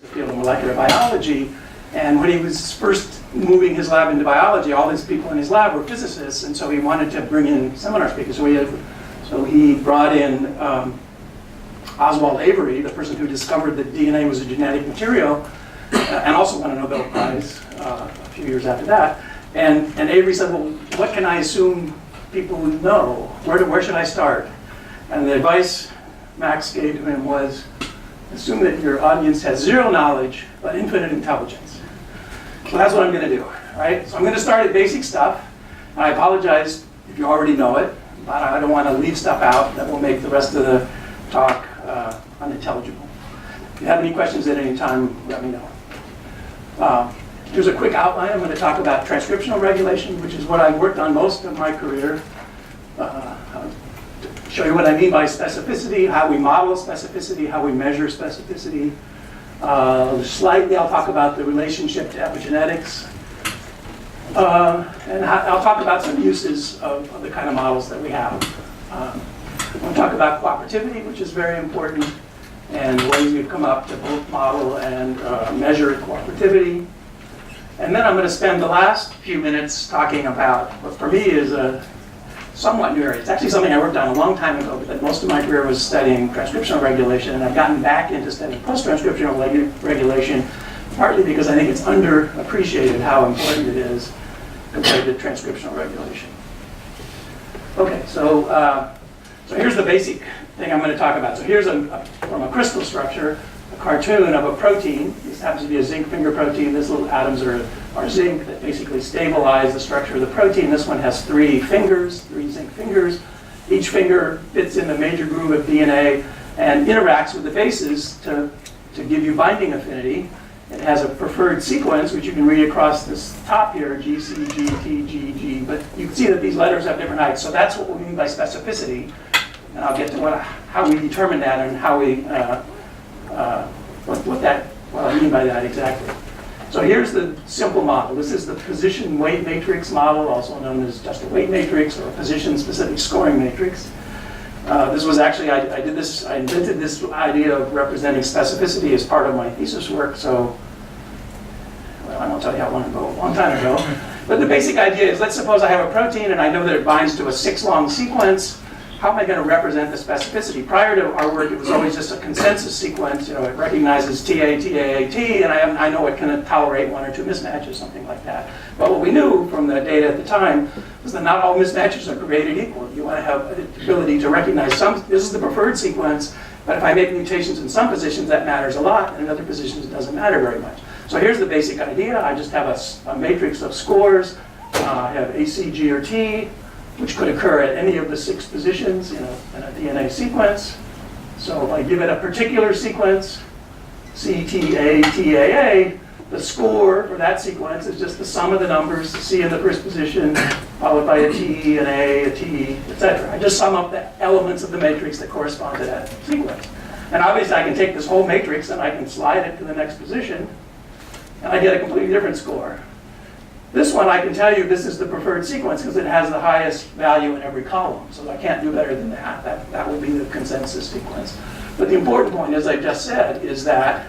the field of molecular biology. And when he was first moving his lab into biology, all his people in his lab were physicists, and so he wanted to bring in seminar speakers. So he brought in Oswald Avery, the person who discovered that DNA was a genetic material, and also won a Nobel Prize a few years after that. And Avery said, well, what can I assume people would know? Where should I start? And the advice Max gave to him was, assume that your audience has zero knowledge, but infinite intelligence. So that's what I'm going to do, right? So I'm going to start at basic stuff. And I apologize if you already know it, but I don't want to leave stuff out that will make the rest of the talk unintelligible. If you have any questions at any time, let me know. Here's a quick outline. I'm going to talk about transcriptional regulation, which is what I've worked on most of my career. Show you what I mean by specificity, how we model specificity, how we measure specificity. Slightly, I'll talk about the relationship to epigenetics. And I'll talk about some uses of the kind of models that we have. We'll talk about cooperativity, which is very important, and ways we've come up to both model and measure cooperativity. And then I'm going to spend the last few minutes talking about what for me is a somewhat new area. It's actually something I worked on a long time ago, but most of my career was studying transcriptional regulation, and I've gotten back into studying post-transcriptional regulation, partly because I think it's underappreciated how important it is compared to transcriptional regulation. Okay, so here's the basic thing I'm going to talk about. So here's from a crystal structure, a cartoon of a protein. This happens to be a zinc finger protein. These little atoms are zinc that basically stabilize the structure of the protein. This one has three zinc fingers. Each finger fits in the major groove of DNA and interacts with the bases to give you binding affinity. It has a preferred sequence, which you can read across this top here, G, C, G, T, G, G. But you can see that these letters have different heights. So that's what we mean by specificity. And I'll get to how we determine that and how we what I mean by that exactly. So here's the simple model. This is the position weight matrix model, also known as just a weight matrix or a position-specific scoring matrix. This was actually, I invented this idea of representing specificity as part of my thesis work, so, well, I won't tell you how long ago, a long time ago. But the basic idea is, let's suppose I have a protein and I know that it binds to a 6-long sequence. How am I going to represent the specificity? Prior to our work, it was always just a consensus sequence. You know, it recognizes TA, TA, T, and I know it can tolerate 1 or 2 mismatches, something like that. But what we knew from the data at the time was that not all mismatches are created equal. You want to have the ability to recognize this is the preferred sequence, but if I make mutations in some positions, that matters a lot, and in other positions, it doesn't matter very much. So here's the basic idea. I just have a matrix of scores. I have A, C, G, or T, which could occur at any of the 6 positions in a DNA sequence. So if I give it a particular sequence, CTA, the score for that sequence is just the sum of the numbers, C in the first position, followed by a T, an A, a T, etc. I just sum up the elements of the matrix that correspond to that sequence. And obviously I can take this whole matrix and I can slide it to the next position, and I get a completely different score. This one, I can tell you this is the preferred sequence because it has the highest value in every column. So I can't do better than that. That will be the consensus sequence. But the important point, as I just said, is that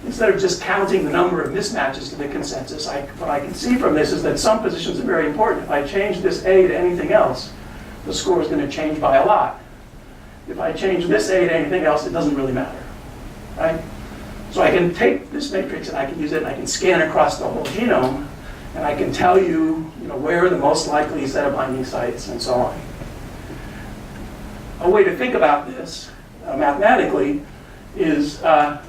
instead of just counting the number of mismatches to the consensus, what I can see from this is that some positions are very important. If I change this A to anything else, the score is going to change by a lot. If I change this A to anything else, it doesn't really matter, right? So I can take this matrix and I can use it and I can scan across the whole genome and I can tell you, where are the most likely set of binding sites and so on. A way to think about this mathematically is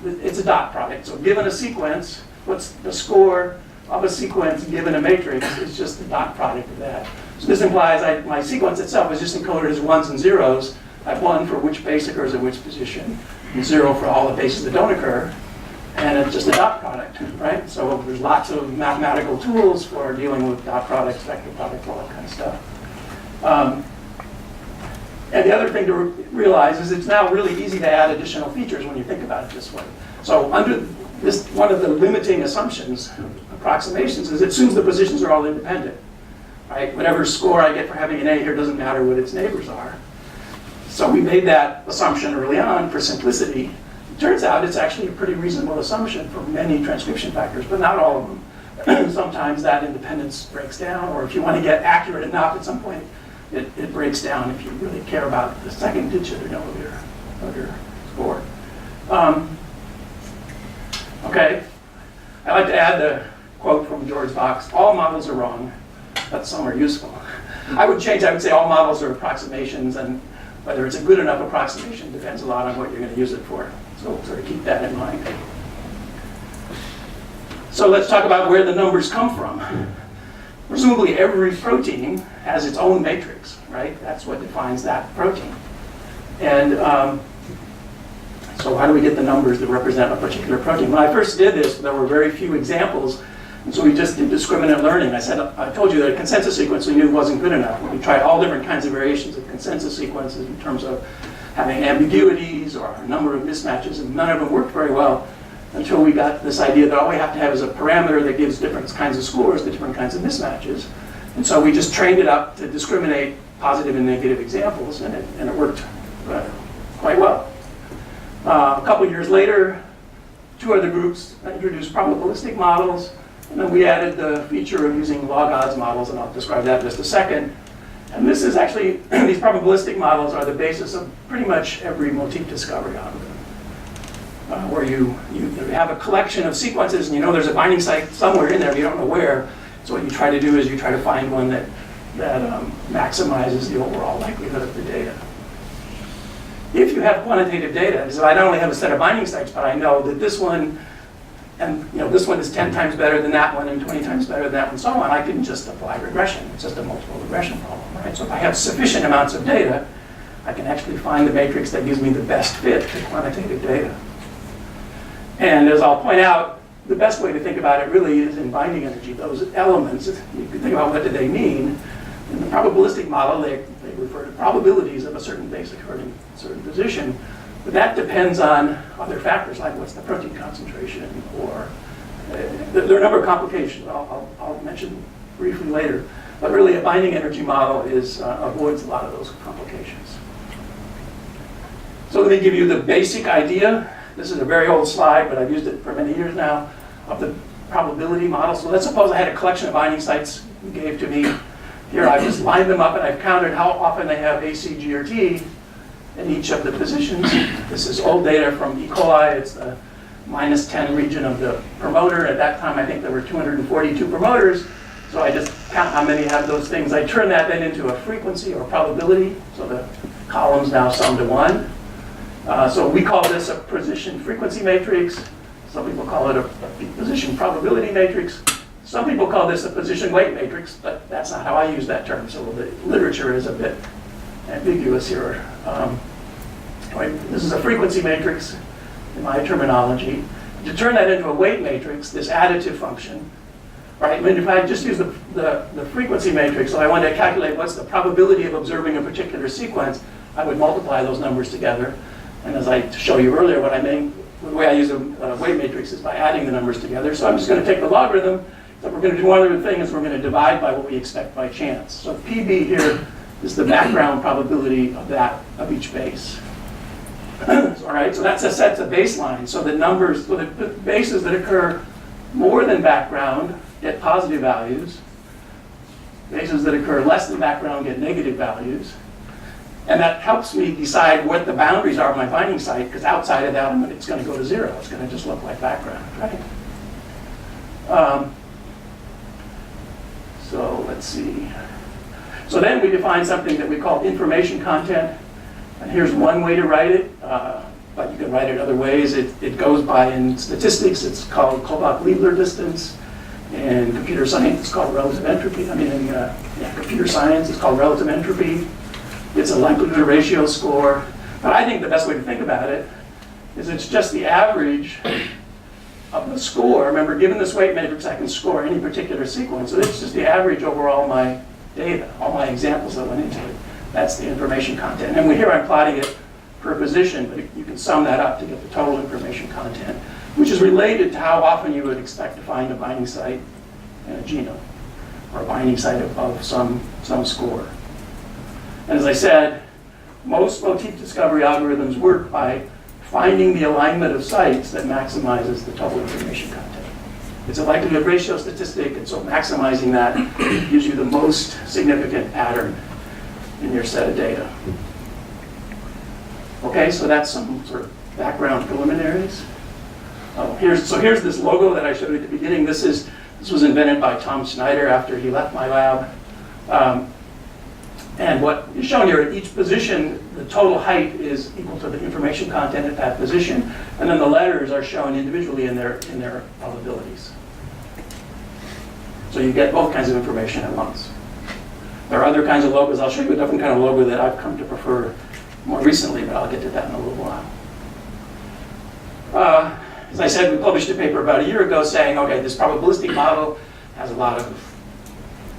it's a dot product. So given a sequence, what's the score of a sequence given a matrix is just the dot product of that. So this implies my sequence itself is just encoded as 1s and 0s. I have 1 for which base occurs in which position, and 0 for all the bases that don't occur. And it's just a dot product, right? So there's lots of mathematical tools for dealing with dot products, vector products, all that kind of stuff. And the other thing to realize is it's now really easy to add additional features when you think about it this way. So under this, one of the limiting assumptions, approximations, is it assumes the positions are all independent, right? Whatever score I get for having an A here doesn't matter what its neighbors are. So we made that assumption early on for simplicity. Turns out it's actually a pretty reasonable assumption for many transcription factors, but not all of them. Sometimes that independence breaks down, or if you want to get accurate enough at some point, it breaks down if you really care about the second digit of your score. Okay, I like to add the quote from George Box: all models are wrong, but some are useful. I would say all models are approximations, and whether it's a good enough approximation depends a lot on what you're going to use it for. So sort of keep that in mind. So let's talk about where the numbers come from. Presumably every protein has its own matrix, right? That's what defines that protein. And so how do we get the numbers that represent a particular protein? When I first did this, there were very few examples, and so we just did discriminant learning. I told you that a consensus sequence we knew wasn't good enough. We tried all different kinds of variations of consensus sequences in terms of having ambiguities or a number of mismatches, and none of them worked very well until we got this idea that all we have to have is a parameter that gives different kinds of scores to different kinds of mismatches. And so we just trained it up to discriminate positive and negative examples, and it worked quite well. A couple years later, two other groups introduced probabilistic models, and then we added the feature of using log odds models, and I'll describe that in just a second. And this is actually, these probabilistic models are the basis of pretty much every motif discovery algorithm. Where you have a collection of sequences, and you know there's a binding site somewhere in there, but you don't know where. So what you try to do is you try to find one that maximizes the overall likelihood of the data. If you have quantitative data, so I not only have a set of binding sites, but I know that this one, and this one is 10 times better than that one, and 20 times better than that one, and so on, I can just apply regression. It's just a multiple regression problem, right? So if I have sufficient amounts of data, I can actually find the matrix that gives me the best fit to quantitative data. And as I'll point out, the best way to think about it really is in binding energy. Those elements, you can think about what do they mean. In the probabilistic model, they refer to probabilities of a certain base occurring in a certain position. But that depends on other factors, like what's the protein concentration, or there are a number of complications I'll mention briefly later. But really, a binding energy model avoids a lot of those complications. So let me give you the basic idea. This is a very old slide, but I've used it for many years now, of the probability model. So let's suppose I had a collection of binding sites you gave to me. Here I've just lined them up and I've counted how often they have A, C, G, or T in each of the positions. This is old data from E. coli. It's the -10 region of the promoter. At that time, I think there were 242 promoters. So I just count how many have those things. I turn that then into a frequency or probability. So the columns now sum to 1. So we call this a position frequency matrix. Some people call it a position probability matrix. Some people call this a position weight matrix, but that's not how I use that term. So the literature is a bit ambiguous here. Anyway, this is a frequency matrix in my terminology. To turn that into a weight matrix, this additive function, right? I mean, if I just use the frequency matrix, so I want to calculate what's the probability of observing a particular sequence, I would multiply those numbers together. And as I showed you earlier, what I mean, the way I use a weight matrix is by adding the numbers together. So I'm just going to take the logarithm. So we're going to do one other thing is we're going to divide by what we expect by chance. So PB here is the background probability of each base. All right, so that's a set of baseline. So the numbers, so the bases that occur more than background get positive values. Bases that occur less than background get negative values. And that helps me decide what the boundaries are of my binding site, because outside of that, it's going to go to 0. It's going to just look like background, right? So let's see. So then we define something that we call information content. And here's one way to write it, but you can write it other ways. It goes by, in statistics, it's called Kullback-Leibler distance. In computer science, it's called relative entropy. In computer science, it's called relative entropy. It's a likelihood ratio score. But I think the best way to think about it is it's just the average of the score. Remember, given this weight matrix, I can score any particular sequence. So it's just the average over all my data, all my examples that went into it. That's the information content. And here I'm plotting it per position, but you can sum that up to get the total information content, which is related to how often you would expect to find a binding site in a genome, or a binding site of some score. And as I said, most motif discovery algorithms work by finding the alignment of sites that maximizes the total information content. It's a likelihood ratio statistic, and so maximizing that gives you the most significant pattern in your set of data. Okay, so that's some sort of background preliminaries. Here's this logo that I showed you at the beginning. This was invented by Tom Snyder after he left my lab. And what is shown here at each position, the total height is equal to the information content at that position, and then the letters are shown individually in their probabilities. So you get both kinds of information at once. There are other kinds of logos. I'll show you a different kind of logo that I've come to prefer more recently, but I'll get to that in a little while. As I said, we published a paper about a year ago saying, okay, this probabilistic model has a lot of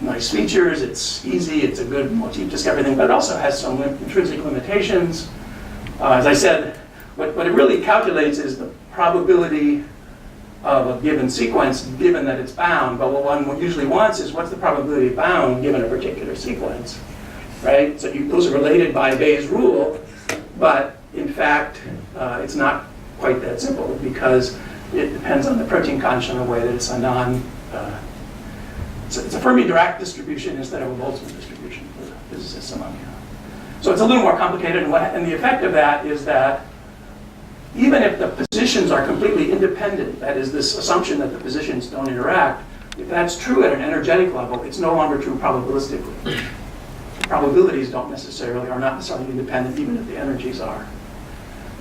nice features, it's easy, it's a good motif, just everything, but it also has some intrinsic limitations. As I said, what it really calculates is the probability of a given sequence, given that it's bound, but what one usually wants is what's the probability of bound given a particular sequence, right? So those are related by Bayes' rule, but in fact, it's not quite that simple because it depends on the protein concentration in a way that it's a it's a Fermi-Dirac distribution instead of a Boltzmann distribution for the physicists among you. So it's a little more complicated, and the effect of that is that even if the positions are completely independent, that is this assumption that the positions don't interact, if that's true at an energetic level, it's no longer true probabilistically. Probabilities are not necessarily independent, even if the energies are.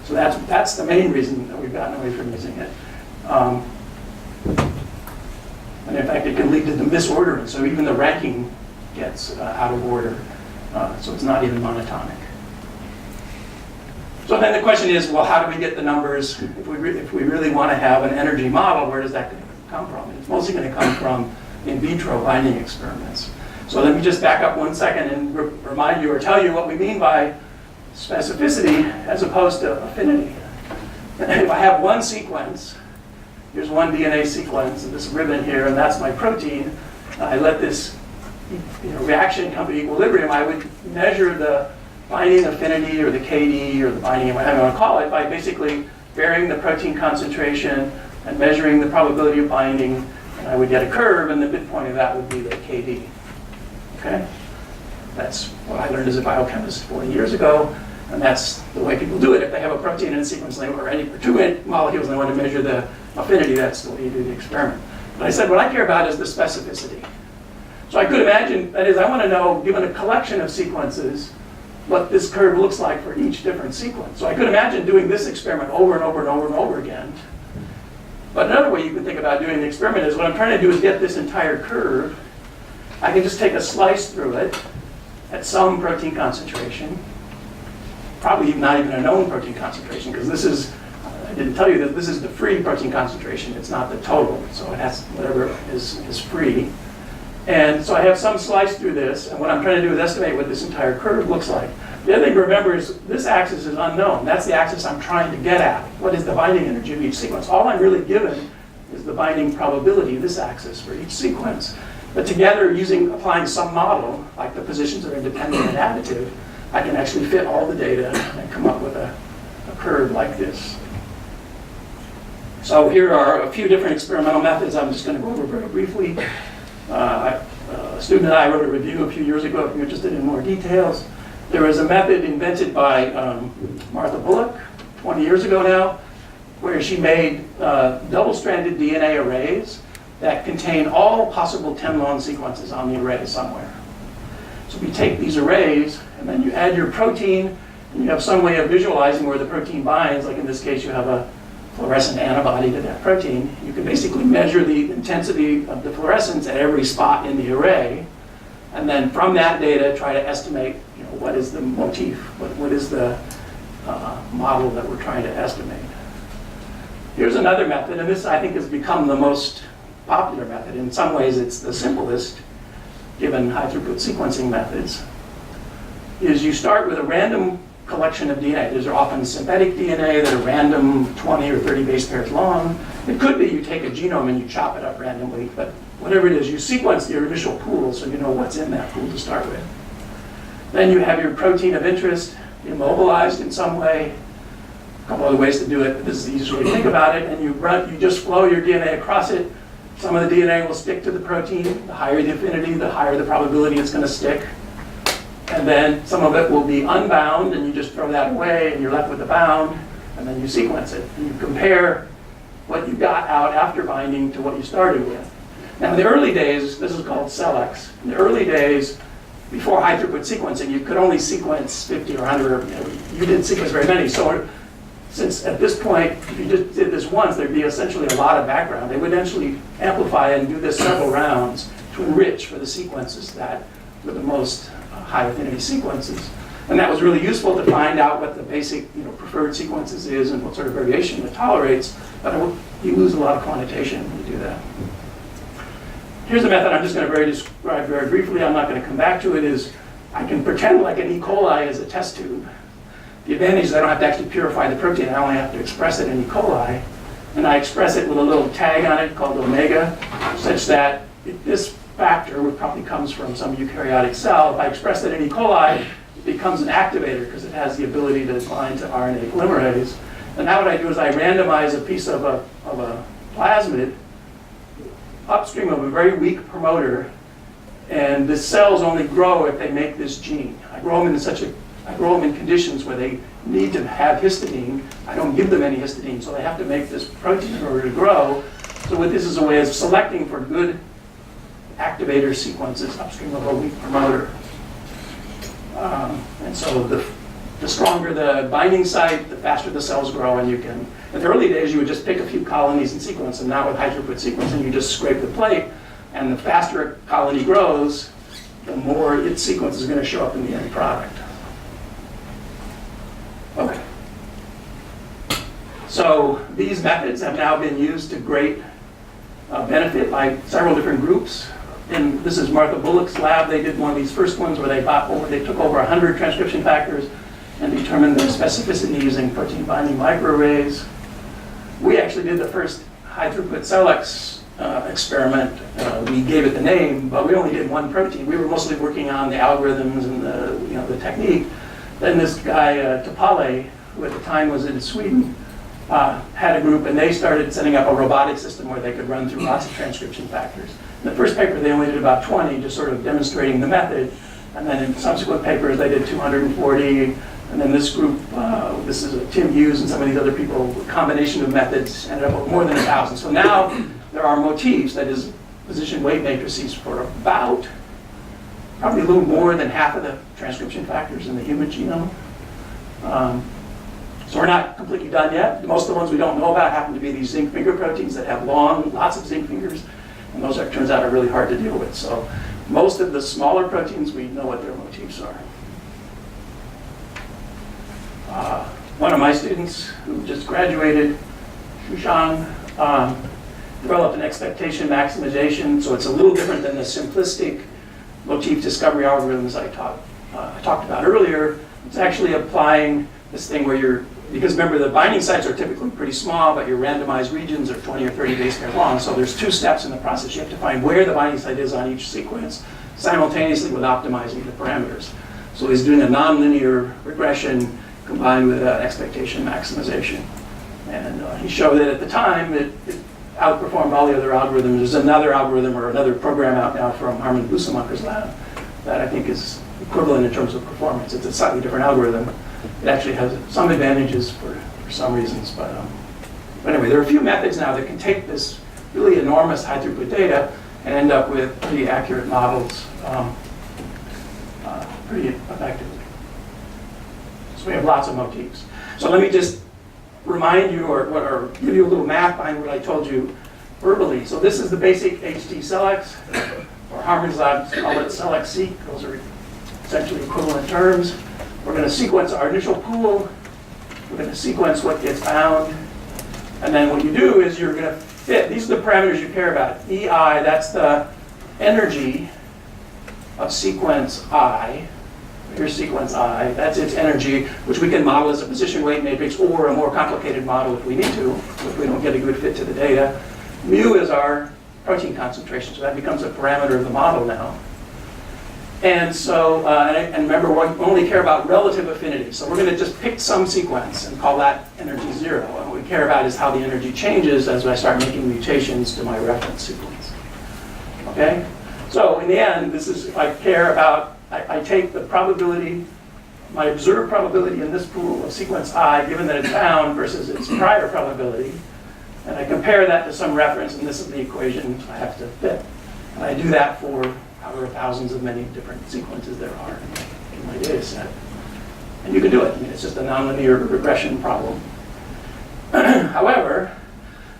So that's the main reason that we've gotten away from using it. And in fact, it can lead to the misordering. So even the ranking gets out of order. So it's not even monotonic. So then the question is, well, how do we get the numbers? If we really want to have an energy model, where does that come from? It's mostly going to come from in vitro binding experiments. So let me just back up 1 second and remind you or tell you what we mean by specificity as opposed to affinity. If I have one sequence, here's one DNA sequence, and this ribbon here, and that's my protein. I let this reaction come to equilibrium. I would measure the binding affinity or the KD or the binding, whatever I want to call it, by basically varying the protein concentration and measuring the probability of binding. And I would get a curve, and the midpoint of that would be the KD. Okay? That's what I learned as a biochemist 40 years ago. And that's the way people do it. If they have a protein in a sequence or two molecules and they want to measure the affinity, that's the way you do the experiment. But I said what I care about is the specificity. So I could imagine, that is, I want to know, given a collection of sequences, what this curve looks like for each different sequence. So I could imagine doing this experiment over and over and over and over again. But another way you can think about doing the experiment is what I'm trying to do is get this entire curve. I can just take a slice through it at some protein concentration. Probably not even a known protein concentration, because this is, I didn't tell you that this is the free protein concentration. It's not the total, so it has whatever is free. And so I have some slice through this, and what I'm trying to do is estimate what this entire curve looks like. The other thing to remember is this axis is unknown. That's the axis I'm trying to get at. What is the binding energy of each sequence? All I'm really given is the binding probability, this axis, for each sequence. But together, applying some model, like the positions are independent and additive, I can actually fit all the data and come up with a curve like this. So here are a few different experimental methods I'm just going to go over very briefly. A student and I wrote a review a few years ago if you're interested in more details. There was a method invented by Martha Bullock 20 years ago now, where she made double-stranded DNA arrays that contain all possible 10-lone sequences on the array somewhere. So we take these arrays, and then you add your protein, and you have some way of visualizing where the protein binds. Like in this case, you have a fluorescent antibody to that protein. You can basically measure the intensity of the fluorescence at every spot in the array, and then from that data, try to estimate, what is the motif, what is the model that we're trying to estimate. Here's another method, and this I think has become the most popular method. In some ways, it's the simplest, given high-throughput sequencing methods, is you start with a random collection of DNA. These are often synthetic DNA that are random 20 or 30 base pairs long. It could be you take a genome and you chop it up randomly, but whatever it is, you sequence your initial pool so you know what's in that pool to start with. Then you have your protein of interest immobilized in some way. A couple other ways to do it, but this is the easiest way to think about it. And you just flow your DNA across it. Some of the DNA will stick to the protein. The higher the affinity, the higher the probability it's going to stick. And then some of it will be unbound, and you just throw that away, and you're left with the bound, and then you sequence it. And you compare what you got out after binding to what you started with. Now, in the early days, this is called CellX. In the early days, before high-throughput sequencing, you could only sequence 50 or 100. You didn't sequence very many. So since at this point, if you just did this once, there'd be essentially a lot of background. They would eventually amplify and do this several rounds to enrich for the sequences that were the most high affinity sequences. And that was really useful to find out what the basic preferred sequences is and what sort of variation it tolerates. But you lose a lot of quantitation when you do that. Here's a method I'm just going to describe very briefly. I'm not going to come back to it. Is I can pretend like an E. coli is a test tube. The advantage is I don't have to actually purify the protein. I only have to express it in E. coli. And I express it with a little tag on it called omega, such that this factor, which probably comes from some eukaryotic cell, if I express it in E. coli, it becomes an activator because it has the ability to bind to RNA polymerase. And now what I do is I randomize a piece of a plasmid upstream of a very weak promoter, and the cells only grow if they make this gene. I grow them in conditions where they need to have histidine. I don't give them any histidine, so they have to make this protein in order to grow. So what this is a way of selecting for good activator sequences upstream of a weak promoter. And so the stronger the binding site, the faster the cells grow, and you can, in the early days, you would just pick a few colonies and sequence, and now with high-throughput sequencing, you just scrape the plate, and the faster a colony grows, the more its sequence is going to show up in the end product. Okay. So these methods have now been used to great benefit by several different groups. And this is Martha Bullock's lab. They did one of these first ones where they took over 100 transcription factors and determined their specificity using protein binding microarrays. We actually did the first high-throughput CellX experiment. We gave it the name, but we only did one protein. We were mostly working on the algorithms and the technique. Then this guy, Topale, who at the time was in Sweden, had a group, and they started setting up a robotic system where they could run through lots of transcription factors. In the first paper, they only did about 20, just sort of demonstrating the method. And then in subsequent papers, they did 240. And then this group, this is Tim Hughes and some of these other people, a combination of methods ended up with more than 1,000. So now there are motifs, that is position weight matrices, for about probably a little more than half of the transcription factors in the human genome. So we're not completely done yet. Most of the ones we don't know about happen to be these zinc finger proteins that have lots of zinc fingers, and those turns out are really hard to deal with. So most of the smaller proteins, we know what their motifs are. One of my students who just graduated, Shushang, developed an expectation maximization, so it's a little different than the simplistic motif discovery algorithms I talked about earlier. It's actually applying this thing where because remember the binding sites are typically pretty small, but your randomized regions are 20 or 30 base pair long, so there's two steps in the process. You have to find where the binding site is on each sequence, simultaneously with optimizing the parameters. So he's doing a nonlinear regression combined with expectation maximization. And he showed that at the time it outperformed all the other algorithms. There's another algorithm or another program out now from Harman Bussemacher's lab that I think is equivalent in terms of performance. It's a slightly different algorithm. It actually has some advantages for some reasons. But anyway, there are a few methods now that can take this really enormous high throughput data and end up with pretty accurate models pretty effectively. So we have lots of motifs. So let me just remind you or give you a little math behind what I told you verbally. So this is the basic HT CellX, or Harman's lab call it CellX-seq. Those are essentially equivalent terms. We're going to sequence our initial pool. We're going to sequence what gets bound. And then what you do is you're going to fit. These are the parameters you care about. EI, that's the energy of sequence I. Here's sequence I. That's its energy, which we can model as a position weight matrix or a more complicated model if we need to, if we don't get a good fit to the data. Mu is our protein concentration, so that becomes a parameter of the model now. And so, and remember, we only care about relative affinity. So we're going to just pick some sequence and call that energy 0. And what we care about is how the energy changes as I start making mutations to my reference sequence. Okay? So in the end, this is, if I care about, I take the probability, my observed probability in this pool of sequence I, given that it's bound versus its prior probability, and I compare that to some reference, and this is the equation I have to fit. And I do that for however thousands of many different sequences there are in my data set. And you can do it. I mean, it's just a nonlinear regression problem. However,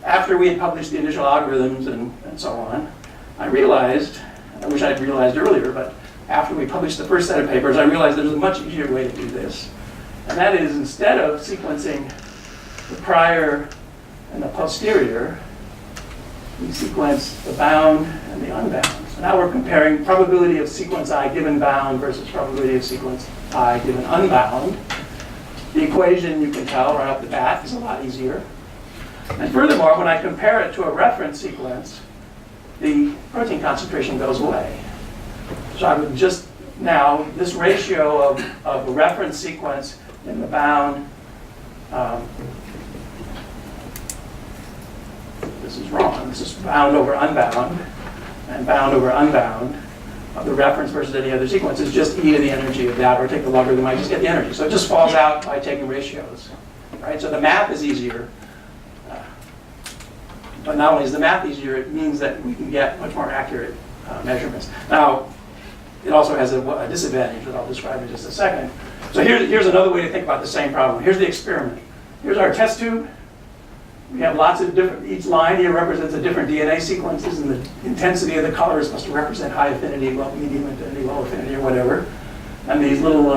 after we had published the initial algorithms and so on, I realized, I wish I'd realized earlier, but after we published the first set of papers, I realized there's a much easier way to do this. And that is, instead of sequencing the prior and the posterior, we sequence the bound and the unbound. So now we're comparing probability of sequence I given bound versus probability of sequence I given unbound. The equation, you can tell right off the bat, is a lot easier. And furthermore, when I compare it to a reference sequence, the protein concentration goes away. So I would just now, this ratio of a reference sequence in the bound, this is wrong. This is bound over unbound, and bound over unbound of the reference versus any other sequence is just e to the energy of that, or take the logarithm, I just get the energy. So it just falls out by taking ratios, right? So the math is easier. But not only is the math easier, it means that we can get much more accurate measurements. Now, it also has a disadvantage that I'll describe in just a second. So here's another way to think about the same problem. Here's the experiment. Here's our test tube. We have lots of different, each line here represents a different DNA sequences, and the intensity of the color is supposed to represent high affinity, low, medium affinity, low affinity, or whatever. And these little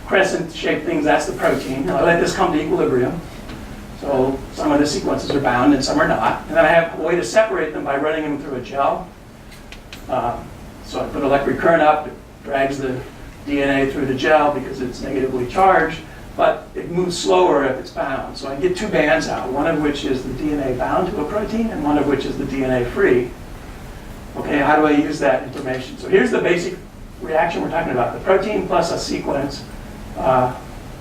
crescent-shaped things, that's the protein. And I let this come to equilibrium. So some of the sequences are bound and some are not. And then I have a way to separate them by running them through a gel. So I put electric current up, it drags the DNA through the gel because it's negatively charged, but it moves slower if it's bound. So I get two bands out, one of which is the DNA bound to a protein and one of which is the DNA free. Okay, how do I use that information? So here's the basic reaction we're talking about. The protein plus a sequence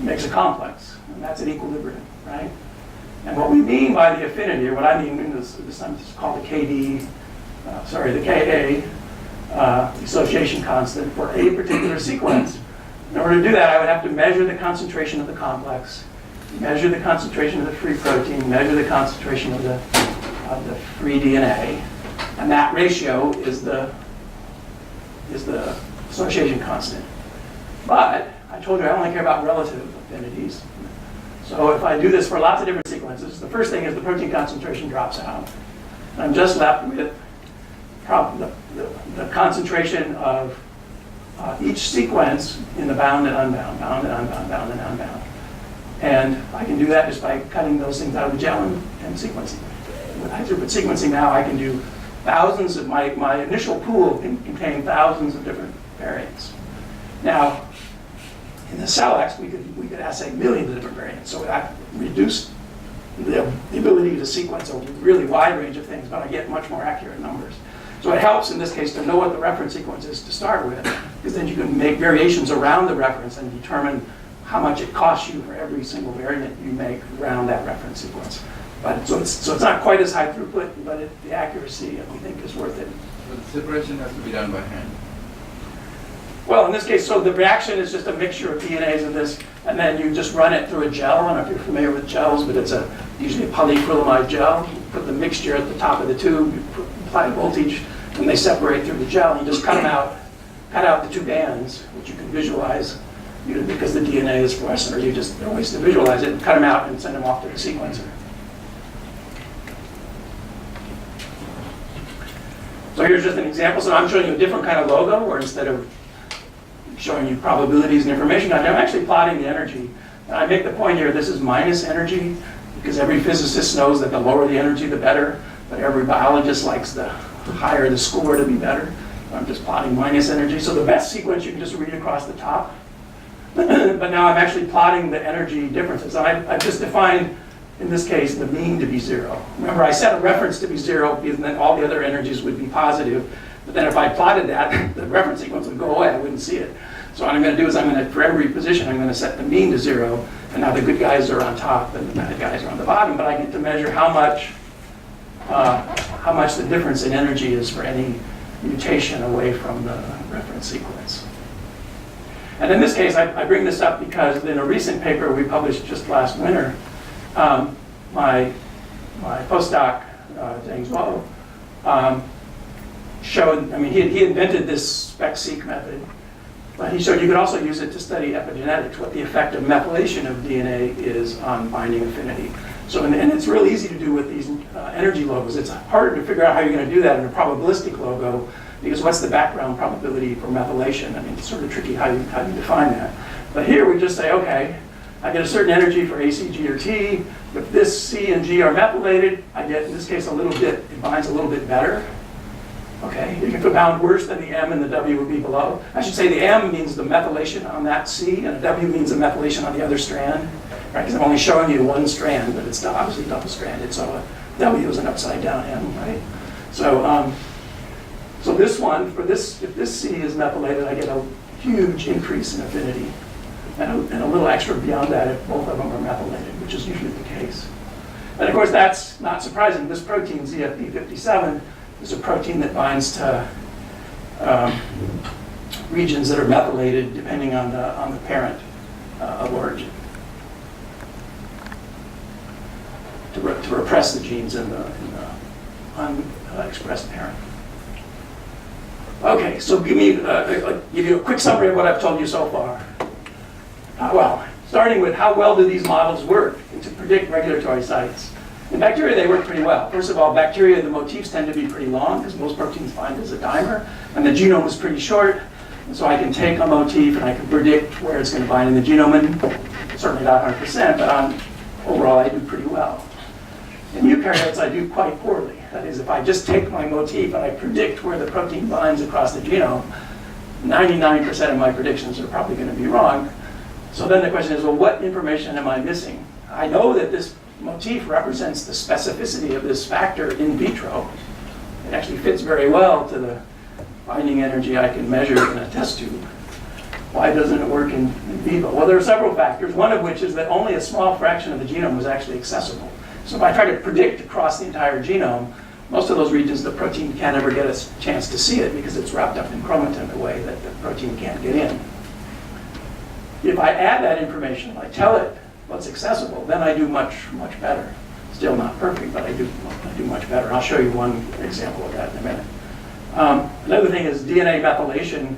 makes a complex, and that's at equilibrium, right? And what we mean by the affinity, or what I mean in this time is called the KD, the Ka association constant for a particular sequence. In order to do that, I would have to measure the concentration of the complex, measure the concentration of the free protein, measure the concentration of the free DNA, and that ratio is the association constant. But I told you I only care about relative affinities. So if I do this for lots of different sequences, the first thing is the protein concentration drops out. And I'm just left with the concentration of each sequence in the bound and unbound, bound and unbound, bound and unbound. And I can do that just by cutting those things out of the gel and sequencing. With high-throughput sequencing now, I can do thousands of, my initial pool can contain thousands of different variants. Now, in the CellX, we could assay millions of different variants. So that reduced the ability to sequence a really wide range of things, but I get much more accurate numbers. So it helps in this case to know what the reference sequence is to start with, because then you can make variations around the reference and determine how much it costs you for every single variant you make around that reference sequence. But so it's not quite as high throughput, but the accuracy we think is worth it. But the separation has to be done by hand. Well, in this case, so the reaction is just a mixture of DNAs in this, and then you just run it through a gel. I don't know if you're familiar with gels, but it's usually a polyacrylamide gel. You put the mixture at the top of the tube, you apply voltage, and they separate through the gel. And you just cut them out, cut out the two bands, which you can visualize, because the DNA is fluorescent, or there are ways to visualize it, and cut them out and send them off to the sequencer. So here's just an example. So I'm showing you a different kind of logo, where instead of showing you probabilities and information, I'm actually plotting the energy. And I make the point here, this is minus energy, because every physicist knows that the lower the energy, the better, but every biologist likes the higher the score to be better. I'm just plotting minus energy. So the best sequence you can just read across the top. But now I'm actually plotting the energy differences. I've just defined, in this case, the mean to be 0. Remember, I set a reference to be 0, because then all the other energies would be positive. But then if I plotted that, the reference sequence would go away, I wouldn't see it. So what I'm going to do is for every position, I'm going to set the mean to 0, and now the good guys are on top and the bad guys are on the bottom, but I get to measure how much the difference in energy is for any mutation away from the reference sequence. And in this case, I bring this up because in a recent paper we published just last winter, my postdoc, James Lowe, showed, he invented this spec-seq method, but he showed you could also use it to study epigenetics, what the effect of methylation of DNA is on binding affinity. So, and it's really easy to do with these energy logos. It's harder to figure out how you're going to do that in a probabilistic logo, because what's the background probability for methylation? It's sort of tricky how you define that. But here we just say, okay, I get a certain energy for A, C, G, or T. If this C and G are methylated, I get, in this case, it binds a little bit better. Okay, if it bound worse, then the M and the W would be below. I should say the M means the methylation on that C, and a W means the methylation on the other strand. Right, because I'm only showing you one strand, but it's obviously double-stranded, so a W is an upside-down M, right? So, so this one, if this C is methylated, I get a huge increase in affinity, and a little extra beyond that if both of them are methylated, which is usually the case. And of course, that's not surprising. This protein, ZFP57, is a protein that binds to regions that are methylated depending on the parent of origin, to repress the genes in the unexpressed parent. Okay, so give you a quick summary of what I've told you so far. Well, starting with how well do these models work to predict regulatory sites? In bacteria, they work pretty well. First of all, bacteria, the motifs tend to be pretty long because most proteins bind as a dimer, and the genome is pretty short. And so I can take a motif and I can predict where it's going to bind in the genome, and certainly not 100%, but overall I do pretty well. In eukaryotes, I do quite poorly. That is, if I just take my motif and I predict where the protein binds across the genome, 99% of my predictions are probably going to be wrong. So then the question is, well, what information am I missing? I know that this motif represents the specificity of this factor in vitro. It actually fits very well to the binding energy I can measure in a test tube. Why doesn't it work in vivo? Well, there are several factors, one of which is that only a small fraction of the genome was actually accessible. So if I try to predict across the entire genome, most of those regions the protein can't ever get a chance to see it because it's wrapped up in chromatin in a way that the protein can't get in. If I add that information, I tell it what's accessible, then I do much better. Still not perfect, but I do much better. I'll show you one example of that in a minute. Another thing is DNA methylation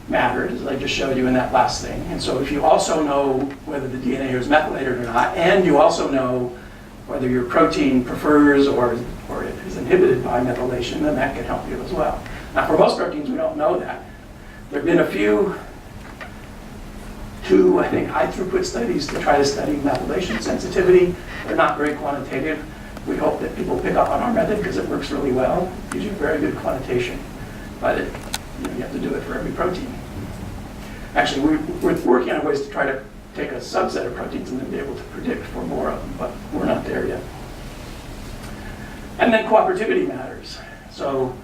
matters, as I just showed you in that last thing. And so if you also know whether the DNA is methylated or not, and you also know whether your protein prefers or is inhibited by methylation, then that can help you as well. Now, for most proteins, we don't know that. There have been two, I think, high throughput studies to try to study methylation sensitivity. They're not very quantitative. We hope that people pick up on our method because it works really well. It gives you very good quantitation, but you have to do it for every protein. Actually, we're working on ways to try to take a subset of proteins and then be able to predict for more of them, but we're not there yet. And then cooperativity matters. So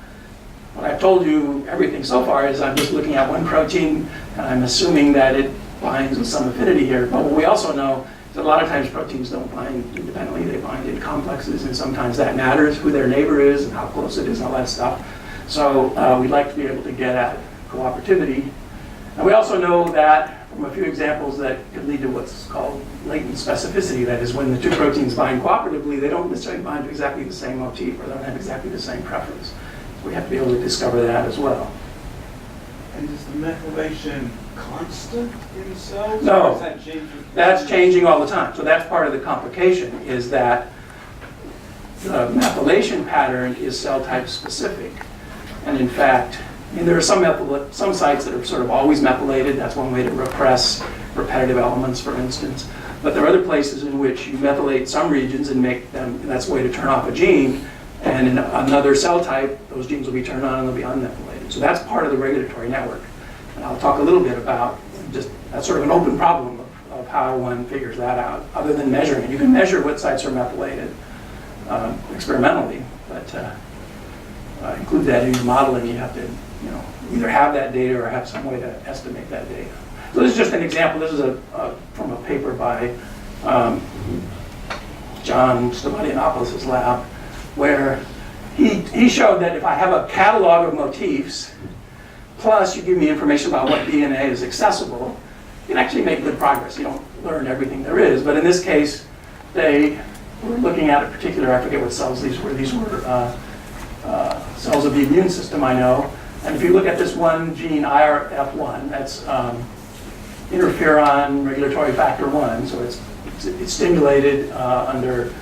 what I've told you, everything so far, is I'm just looking at one protein and I'm assuming that it binds with some affinity here. But what we also know is that a lot of times proteins don't bind independently, they bind in complexes, and sometimes that matters, who their neighbor is and how close it is and all that stuff. So we'd like to be able to get at cooperativity. And we also know that from a few examples that could lead to what's called latent specificity. That is, when the two proteins bind cooperatively, they don't necessarily bind to exactly the same motif or they don't have exactly the same preference. So we have to be able to discover that as well. And is the methylation constant in cells? No, or is that changing? That's changing all the time. So that's part of the complication, is that the methylation pattern is cell type specific. And in fact, there are some sites that are sort of always methylated. That's one way to repress repetitive elements, for instance. But there are other places in which you methylate some regions and make them, and that's a way to turn off a gene. And in another cell type, those genes will be turned on and they'll be unmethylated. So that's part of the regulatory network. And I'll talk a little bit about that's sort of an open problem of how one figures that out, other than measuring it. You can measure what sites are methylated experimentally, but include that in your modeling, you have to, either have that data or have some way to estimate that data. So this is just an example. This is from a paper by John Stamatianopoulos' lab, where he showed that if I have a catalog of motifs, plus you give me information about what DNA is accessible, you can actually make good progress. You don't learn everything there is, but in this case, they were looking at a particular, I forget what cells these were. These were cells of the immune system, I know. And if you look at this one gene, IRF1, that's interferon regulatory factor 1, so it's stimulated under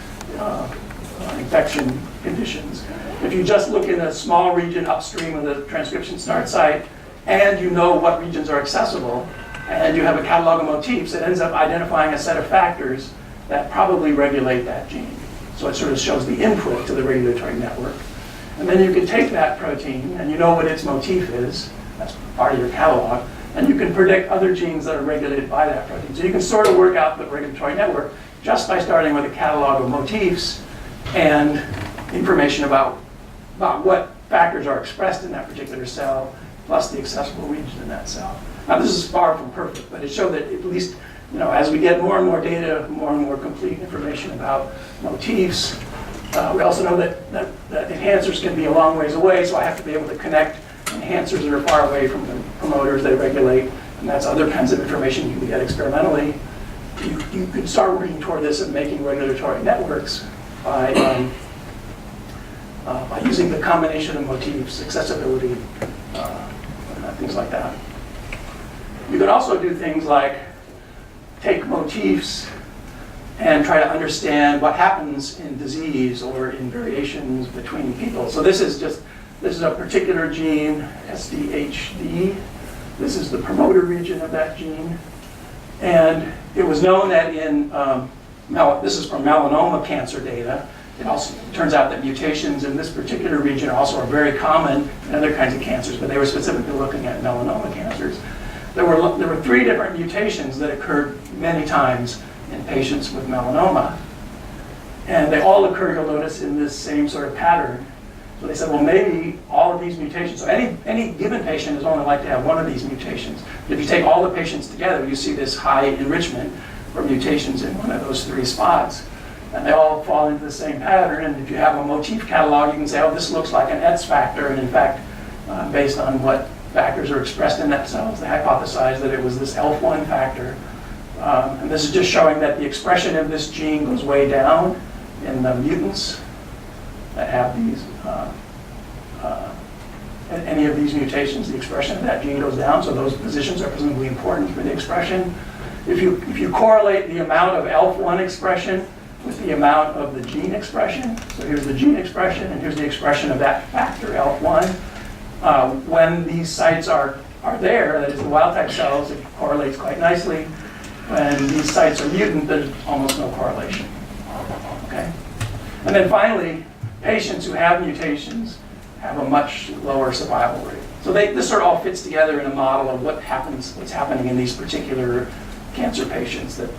infection conditions. If you just look in a small region upstream of the transcription start site, and you know what regions are accessible, and you have a catalog of motifs, it ends up identifying a set of factors that probably regulate that gene. So it sort of shows the input to the regulatory network. And then you can take that protein, and you know what its motif is, that's part of your catalog, and you can predict other genes that are regulated by that protein. So you can sort of work out the regulatory network just by starting with a catalog of motifs and information about what factors are expressed in that particular cell, plus the accessible region in that cell. Now this is far from perfect, but it showed that at least, as we get more and more data, more and more complete information about motifs, we also know that enhancers can be a long ways away, so I have to be able to connect enhancers that are far away from the promoters they regulate, and that's other kinds of information you can get experimentally. You can start working toward this and making regulatory networks by using the combination of motifs, accessibility, things like that. You can also do things like take motifs and try to understand what happens in disease or in variations between people. So this is a particular gene, SDHD. This is the promoter region of that gene. And it was known that this is from melanoma cancer data. It also turns out that mutations in this particular region also are very common in other kinds of cancers, but they were specifically looking at melanoma cancers. There were 3 different mutations that occurred many times in patients with melanoma. And they all occur, you'll notice, in this same sort of pattern. So they said, well, maybe all of these mutations, so any given patient is only likely to have one of these mutations. But if you take all the patients together, you see this high enrichment for mutations in one of those 3 spots. And they all fall into the same pattern. And if you have a motif catalog, you can say, oh, this looks like an ETS factor. And in fact, based on what factors are expressed in that cell, they hypothesized that it was this ELF1 factor. And this is just showing that the expression of this gene goes way down in the mutants that have these, any of these mutations, the expression of that gene goes down, so those positions are presumably important for the expression. If you correlate the amount of ELF1 expression with the amount of the gene expression, so here's the gene expression and here's the expression of that factor ELF1, when these sites are there, that is the wild type cells, it correlates quite nicely. When these sites are mutant, there's almost no correlation. Okay? And then finally, patients who have mutations have a much lower survival rate. So this sort of all fits together in a model of what's happening in these particular cancer patients. That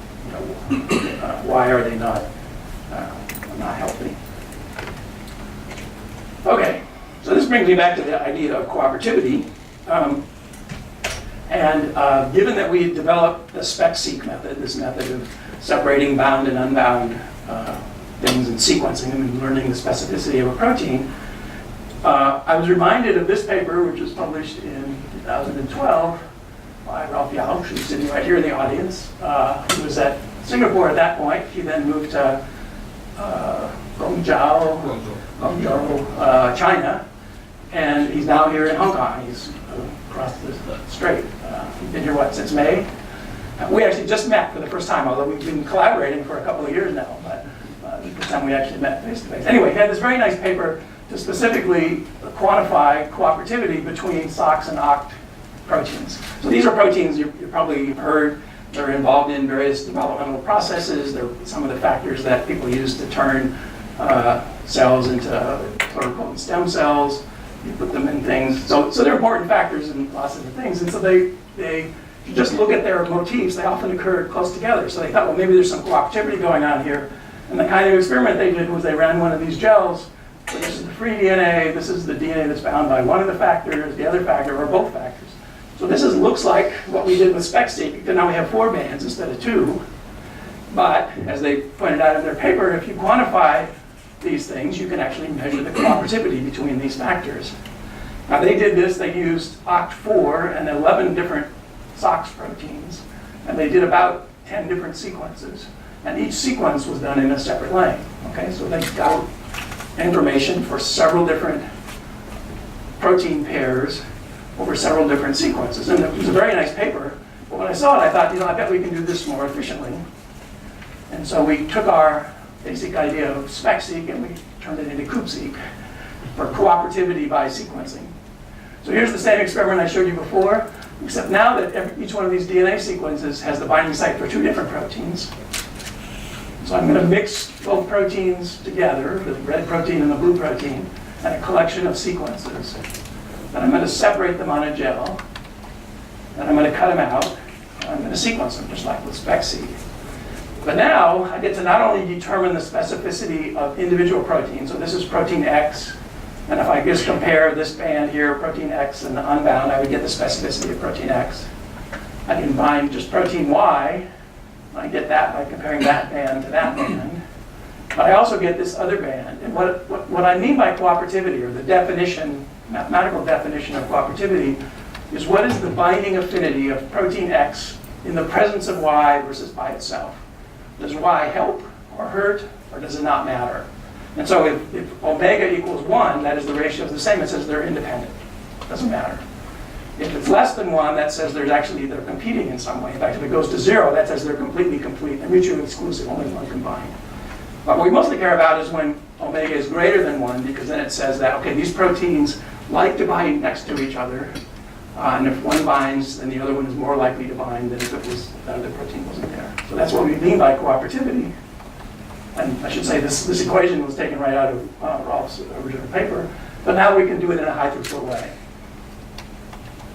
why are they not healthy? Okay, so this brings me back to the idea of cooperativity. Given that we developed the spec-seq method, this method of separating bound and unbound things and sequencing them and learning the specificity of a protein, I was reminded of this paper, which was published in 2012 by Ralph Yao, who's sitting right here in the audience, who was at Singapore at that point. He then moved to Guangzhou, China, and he's now here in Hong Kong. He's across the strait. He's been here, since May? We actually just met for the first time, although we've been collaborating for a couple of years now, but the first time we actually met face-to-face. Anyway, he had this very nice paper to specifically quantify cooperativity between SOX and OCT proteins. So these are proteins you probably heard. They're involved in various developmental processes. They're some of the factors that people use to turn cells into pluripotent stem cells. You put them in things. So they're important factors in lots of things. And so if you just look at their motifs, they often occur close together. So they thought, well, maybe there's some cooperativity going on here. And the kind of experiment they did was they ran one of these gels with this is the free DNA, this is the DNA that's bound by one of the factors, the other factor, or both factors. So this looks like what we did with SPEC-seq, except now we have 4 bands instead of 2. But, as they pointed out in their paper, if you quantify these things, you can actually measure the cooperativity between these factors. Now they did this, they used OCT4 and 11 different SOX proteins, and they did about 10 different sequences. And each sequence was done in a separate lane. Okay, so they got information for several different protein pairs over several different sequences. And it was a very nice paper, but when I saw it, I thought, I bet we can do this more efficiently. And so we took our basic idea of SPEC-seq and we turned it into COOP-seq for cooperativity by sequencing. So here's the same experiment I showed you before, except now that each one of these DNA sequences has the binding site for 2 different proteins. So I'm going to mix both proteins together, the red protein and the blue protein, and a collection of sequences. Then I'm going to separate them on a gel, and I'm going to cut them out, and I'm going to sequence them, just like with SPEC-seq. But now I get to not only determine the specificity of individual proteins, so this is protein X, and if I just compare this band here, protein X and the unbound, I would get the specificity of protein X. I can bind just protein Y, I get that by comparing that band to that band. But I also get this other band. And what I mean by cooperativity, or the definition, mathematical definition of cooperativity, is what is the binding affinity of protein X in the presence of Y versus by itself. Does Y help or hurt, or does it not matter? And so if omega equals 1, that is the ratio is the same, it says they're independent. Doesn't matter. If it's less than 1, that says they're competing in some way. In fact, if it goes to 0, that says they're completely complete. They're mutually exclusive, only one combined. But what we mostly care about is when omega is greater than 1, because then it says that, okay, these proteins like to bind next to each other. And if one binds, then the other one is more likely to bind than if the other protein wasn't there. So that's what we mean by cooperativity. And I should say this equation was taken right out of Rolf's original paper, but now we can do it in a high throughput way.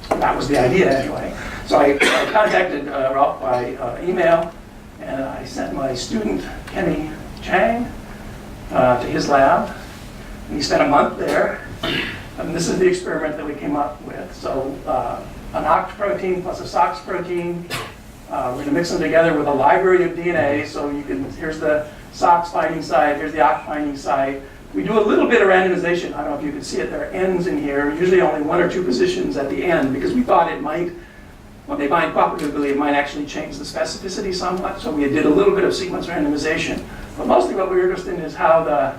That was the idea anyway. So I contacted Rolf by email, and I sent my student, Kenny Chang, to his lab. And he spent a month there. And this is the experiment that we came up with. So an OCT protein plus a SOX protein. We're going to mix them together with a library of DNA. So here's the SOX binding site, here's the OCT binding site. We do a little bit of randomization. I don't know if you can see it. There are ends in here, usually only 1 or 2 positions at the end, because we thought it might, when they bind cooperatively, it might actually change the specificity somewhat. So we did a little bit of sequence randomization. But mostly what we were interested in is how the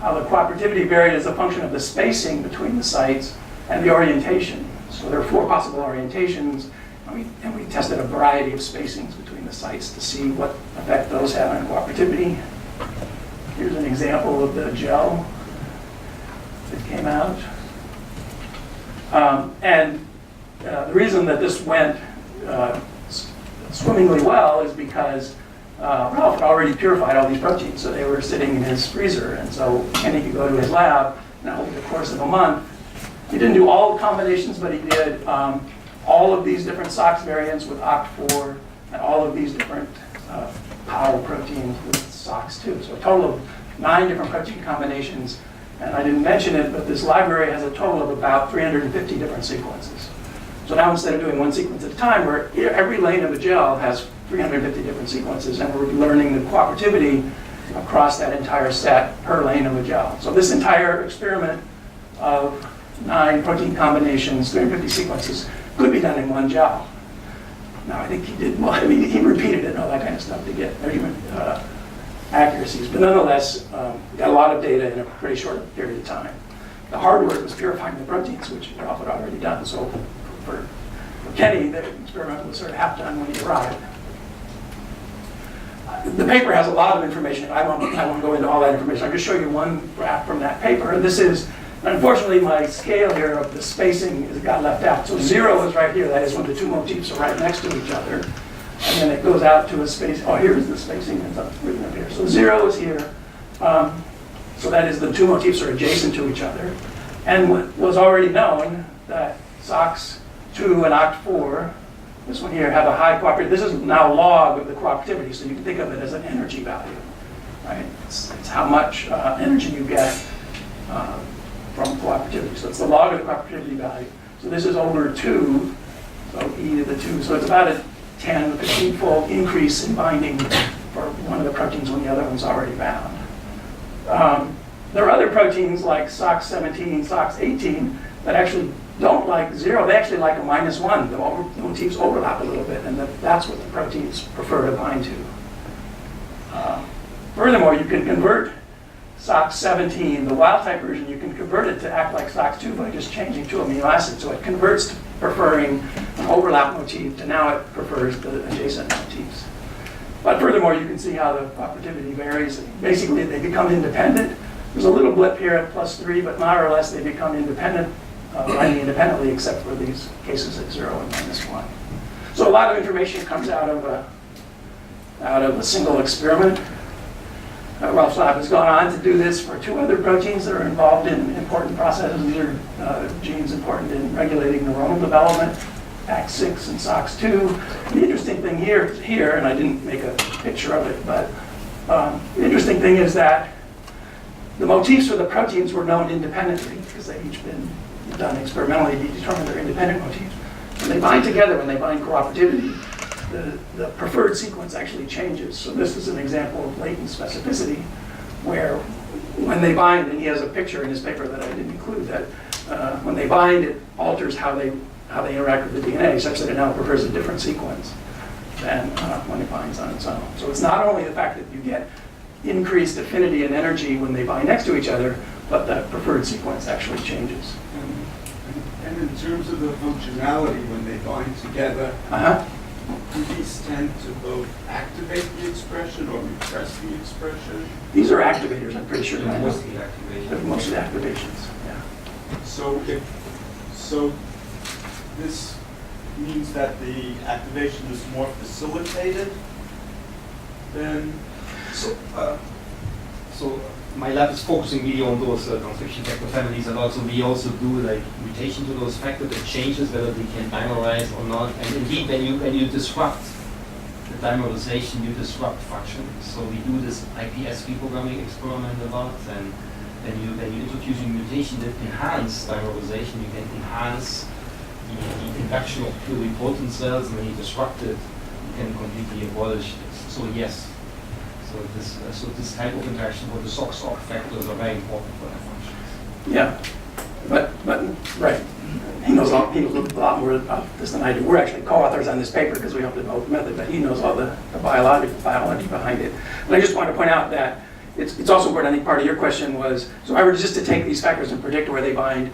cooperativity varied as a function of the spacing between the sites and the orientation. So there are 4 possible orientations, and we tested a variety of spacings between the sites to see what effect those have on cooperativity. Here's an example of the gel that came out. The reason that this went swimmingly well is because Ralph had already purified all these proteins, so they were sitting in his freezer, and so Kenny could go to his lab, and over the course of a month, he didn't do all the combinations, but he did all of these different SOX variants with OCT4, and all of these different POW proteins with SOX2. So a total of 9 different protein combinations, and I didn't mention it, but this library has a total of about 350 different sequences. So now instead of doing 1 sequence at a time, where every lane of a gel has 350 different sequences, and we're learning the cooperativity across that entire set per lane of a gel. So this entire experiment of 9 protein combinations, 350 sequences, could be done in 1 gel. Now I think he did, well, I mean, he repeated it and all that kind of stuff to get measurement accuracies, but nonetheless, we got a lot of data in a pretty short period of time. The hard work was purifying the proteins, which Ralph had already done. So for Kenny, the experiment was sort of half done when he arrived. The paper has a lot of information. I won't go into all that information. I'll just show you one graph from that paper. And this is, unfortunately, my scale here of the spacing got left out. So 0 is right here. That is when the 2 motifs are right next to each other. And then it goes out to a space. Oh, here's the spacing. It's written up here. So 0 is here. So that is the 2 motifs are adjacent to each other. And what was already known that SOX2 and OCT4, this one here, have a high cooperativity. This is now log of the cooperativity, so you can think of it as an energy value. right? It's how much energy you get from cooperativity. So it's the log of the cooperativity value. So this is over 2, so e to the 2. So it's about a 10, 15-fold increase in binding for one of the proteins when the other one's already bound. There are other proteins like SOX17, SOX18 that actually don't like 0. They actually like a -1. The motifs overlap a little bit, and that's what the proteins prefer to bind to. Furthermore, you can convert SOX17, the wild-type version, you can convert it to act like SOX2 by just changing 2 amino acids. So it converts to preferring an overlap motif to now it prefers the adjacent motifs. But furthermore, you can see how the cooperativity varies. Basically, they become independent. There's a little blip here at +3, but more or less they become independent, binding independently, except for these cases at 0 and -1. So a lot of information comes out of a single experiment. Ralph's lab has gone on to do this for 2 other proteins that are involved in important processes. These are genes important in regulating neuronal development, ACT6 and SOX2. The interesting thing here, and I didn't make a picture of it, but the interesting thing is that the motifs for the proteins were known independently because they've each been done experimentally to determine their independent motifs. When they bind together, when they bind cooperativity, the preferred sequence actually changes. So this is an example of latent specificity where when they bind, and he has a picture in his paper that I didn't include, that when they bind, it alters how they interact with the DNA such that it now prefers a different sequence than when it binds on its own. So it's not only the fact that you get increased affinity and energy when they bind next to each other, but the preferred sequence actually changes. And in terms of the functionality, when they bind together, do these tend to both activate the expression or repress the expression? These are activators, I'm pretty sure. They're mostly activations. They're mostly activations, yeah. So this means that the activation is more facilitated than? So my lab is focusing really on those transcription factor families, and also we also do like mutation to those factors that changes whether they can dimerize or not. And indeed, when you disrupt the dimerization, you disrupt function. So we do this IPS reprogramming experiment a lot, and when you introduce a mutation that enhances dimerization, you can enhance the induction of pluripotent cells, and when you disrupt it, you can completely abolish it. So yes. So this type of interaction with the SOX-OP factors are very important for their functions. Yeah, but right. He knows a lot more about this than I do. We're actually co-authors on this paper because we helped develop the method, but he knows all the biology behind it. But I just want to point out that it's also important. I think part of your question was, so if I were just to take these factors and predict where they bind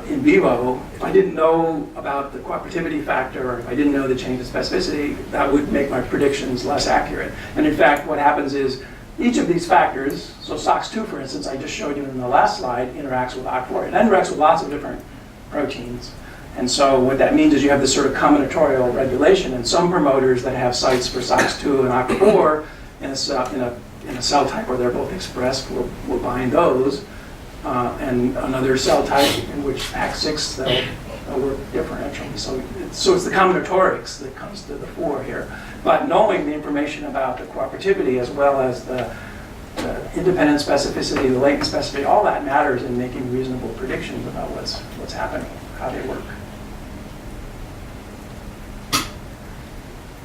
in vivo, if I didn't know about the cooperativity factor, or if I didn't know the change in specificity, that would make my predictions less accurate. And in fact, what happens is each of these factors, so SOX2, for instance, I just showed you in the last slide, interacts with OCT4. It interacts with lots of different proteins. And so what that means is you have this sort of combinatorial regulation, and some promoters that have sites for SOX2 and OCT4 in a cell type where they're both expressed will bind those. And another cell type in which ACT6 they'll work differentially. So it's the combinatorics that comes to the fore here. But knowing the information about the cooperativity as well as the independent specificity, the latent specificity, all that matters in making reasonable predictions about what's happening, how they work.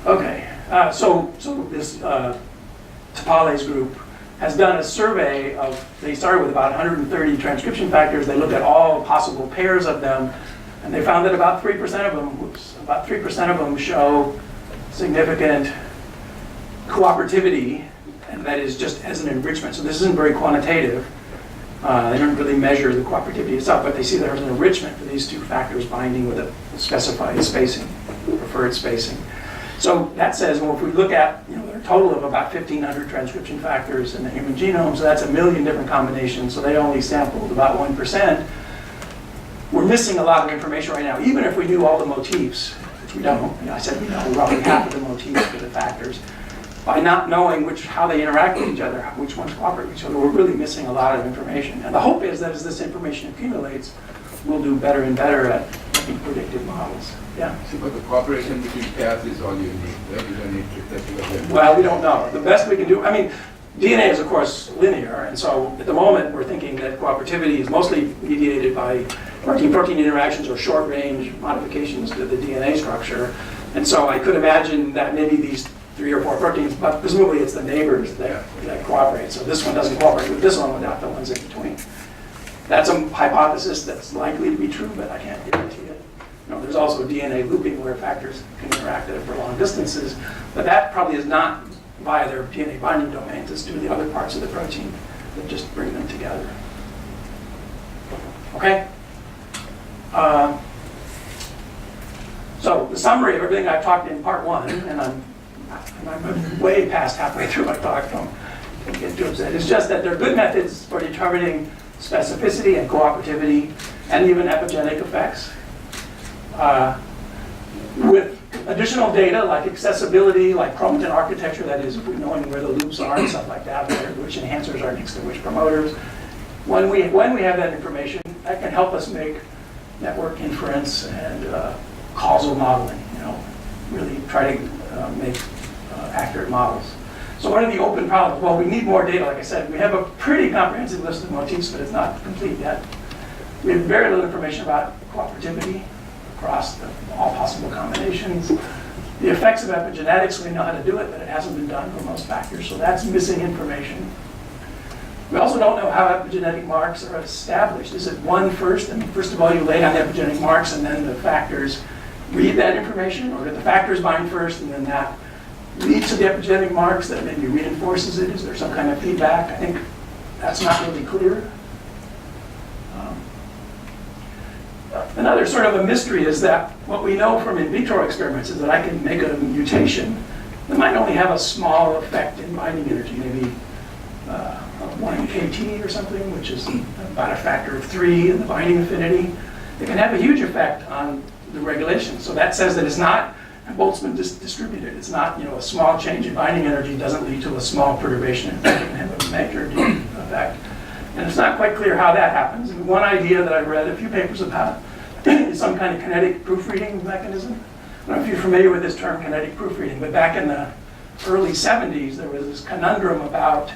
Okay, so this Topales group has done a survey of, they started with about 130 transcription factors. They looked at all possible pairs of them, and they found that about 3% of them show significant cooperativity, and that is just as an enrichment. So this isn't very quantitative. They don't really measure the cooperativity itself, but they see there's an enrichment for these 2 factors binding with a specified spacing, preferred spacing. So that says, well, if we look at, there are a total of about 1,500 transcription factors in the human genome, so that's 1 million different combinations, so they only sampled about 1%. We're missing a lot of information right now, even if we knew all the motifs, which we don't. I said we know roughly half of the motifs for the factors. By not knowing how they interact with each other, which ones cooperate with each other, we're really missing a lot of information. And the hope is that as this information accumulates, we'll do better and better at making predictive models. Yeah. See, but the cooperation between pairs is all you need, right? You don't need to. Well, we don't know. The best we can do, DNA is, of course, linear, and so at the moment we're thinking that cooperativity is mostly mediated by protein-protein interactions or short-range modifications to the DNA structure. And so I could imagine that maybe these 3 or 4 proteins, but presumably it's the neighbors that cooperate. So this one doesn't cooperate with this one without the ones in between. That's a hypothesis that's likely to be true, but I can't guarantee it. There's also DNA looping where factors can interact at long distances, but that probably is not via their DNA binding domains. It's due to the other parts of the protein that just bring them together. Okay? So the summary of everything I've talked in part 1, and I'm way past halfway through my talk, don't get too upset. It's just that there are good methods for determining specificity and cooperativity and even epigenetic effects. With additional data like accessibility, like chromatin architecture, that is, knowing where the loops are and stuff like that, which enhancers are next to which promoters. When we have that information, that can help us make network inference and causal modeling, really try to make accurate models. So what are the open problems? Well, we need more data, like I said. We have a pretty comprehensive list of motifs, but it's not complete yet. We have very little information about cooperativity across all possible combinations. The effects of epigenetics, we know how to do it, but it hasn't been done for most factors, so that's missing information. We also don't know how epigenetic marks are established. Is it one first? I mean, first of all, you lay down the epigenetic marks and then the factors read that information, or do the factors bind first and then that leads to the epigenetic marks that maybe reinforces it? Is there some kind of feedback? I think that's not really clear. Another sort of a mystery is that what we know from in vitro experiments is that I can make a mutation that might only have a small effect in binding energy, maybe 1 kT or something, which is about a factor of 3 in the binding affinity. It can have a huge effect on the regulation. So that says that it's not Boltzmann distributed. It's not, a small change in binding energy doesn't lead to a small perturbation. It can have a major effect. And it's not quite clear how that happens. And one idea that I read a few papers about is some kind of kinetic proofreading mechanism. I don't know if you're familiar with this term, kinetic proofreading, but back in the early 70s, there was this conundrum about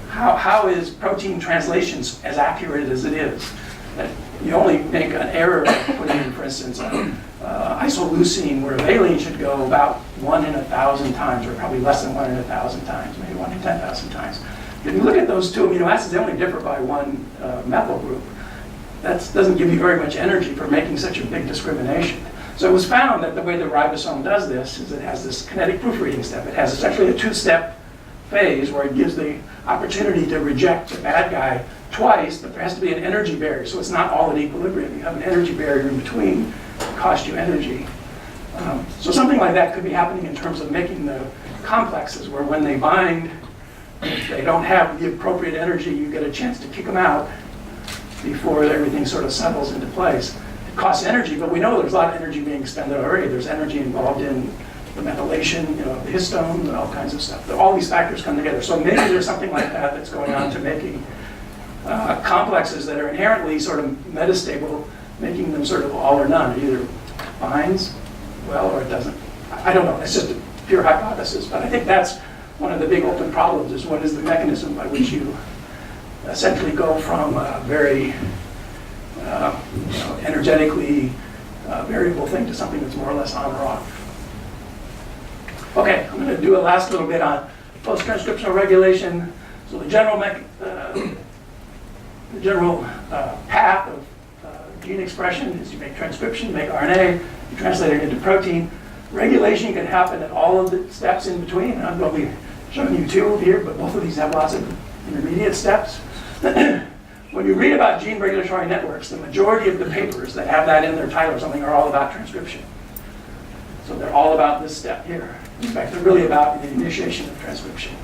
how is protein translations as accurate as it is. That you only make an error by putting in, for instance, isoleucine where valine should go about 1 in 1,000 times, or probably less than 1 in 1,000 times, maybe 1 in 10,000 times. If you look at those 2 amino acids, they only differ by 1 methyl group. That doesn't give you very much energy for making such a big discrimination. So it was found that the way the ribosome does this is it has this kinetic proofreading step. It has essentially a 2-step phase where it gives the opportunity to reject the bad guy twice, but there has to be an energy barrier, so it's not all at equilibrium. You have an energy barrier in between that costs you energy. So something like that could be happening in terms of making the complexes, where when they bind, if they don't have the appropriate energy, you get a chance to kick them out before everything sort of settles into place. It costs energy, but we know there's a lot of energy being expended already. There's energy involved in the methylation, the histones, and all kinds of stuff. All these factors come together. So maybe there's something like that that's going on to making complexes that are inherently sort of metastable, making them sort of all or none. It either binds well or it doesn't. I don't know. It's just a pure hypothesis. But I think that's one of the big open problems, is what is the mechanism by which you essentially go from a very energetically variable thing to something that's more or less on or off. Okay, I'm going to do a last little bit on post-transcriptional regulation. So the general path of gene expression is you make transcription, make RNA, you translate it into protein. Regulation can happen at all of the steps in between. And I'm going to be showing you 2 here, but both of these have lots of intermediate steps. When you read about gene regulatory networks, the majority of the papers that have that in their title or something are all about transcription. So they're all about this step here. In fact, they're really about the initiation of transcription.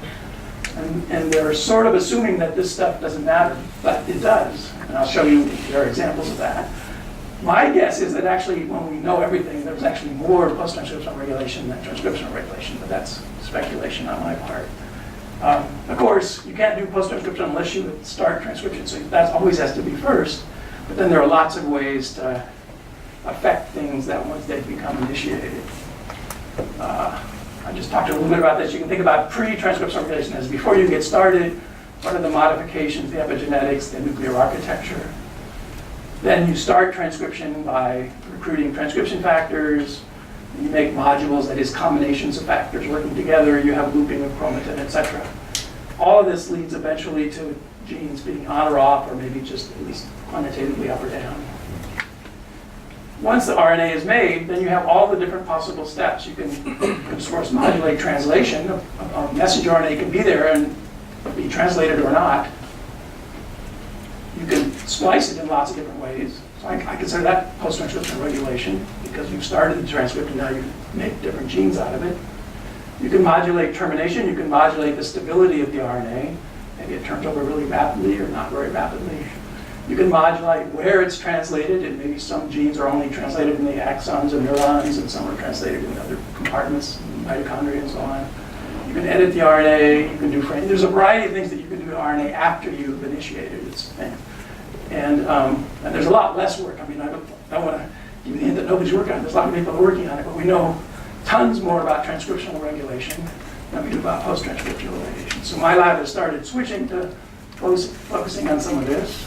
And they're sort of assuming that this stuff doesn't matter, but it does. And I'll show you, there are examples of that. My guess is that actually, when we know everything, there's actually more post-transcriptional regulation than transcriptional regulation, but that's speculation on my part. Of course, you can't do post-transcription unless you start transcription, so that always has to be first. But then there are lots of ways to affect things that once they've become initiated. I just talked a little bit about this. You can think about pre-transcriptional regulation as before you get started, what are the modifications, the epigenetics, the nuclear architecture. Then you start transcription by recruiting transcription factors. You make modules, that is combinations of factors working together. You have looping of chromatin, etc. All of this leads eventually to genes being on or off, or maybe just at least quantitatively up or down. Once the RNA is made, then you have all the different possible steps. You can, of course, modulate translation. A messenger RNA can be there and be translated or not. You can splice it in lots of different ways. So I consider that post-transcriptional regulation, because you've started the transcript and now you make different genes out of it. You can modulate termination. You can modulate the stability of the RNA. Maybe it turns over really rapidly or not very rapidly. You can modulate where it's translated, and maybe some genes are only translated in the axons and neurons, and some are translated in other compartments, mitochondria and so on. You can edit the RNA, you can do frame. There's a variety of things that you can do to RNA after you've initiated its thing. And there's a lot less work. I mean, I don't want to give you the hint that nobody's working on it. There's a lot of people working on it, but we know tons more about transcriptional regulation than we do about post-transcriptional regulation. So my lab has started switching to focusing on some of this.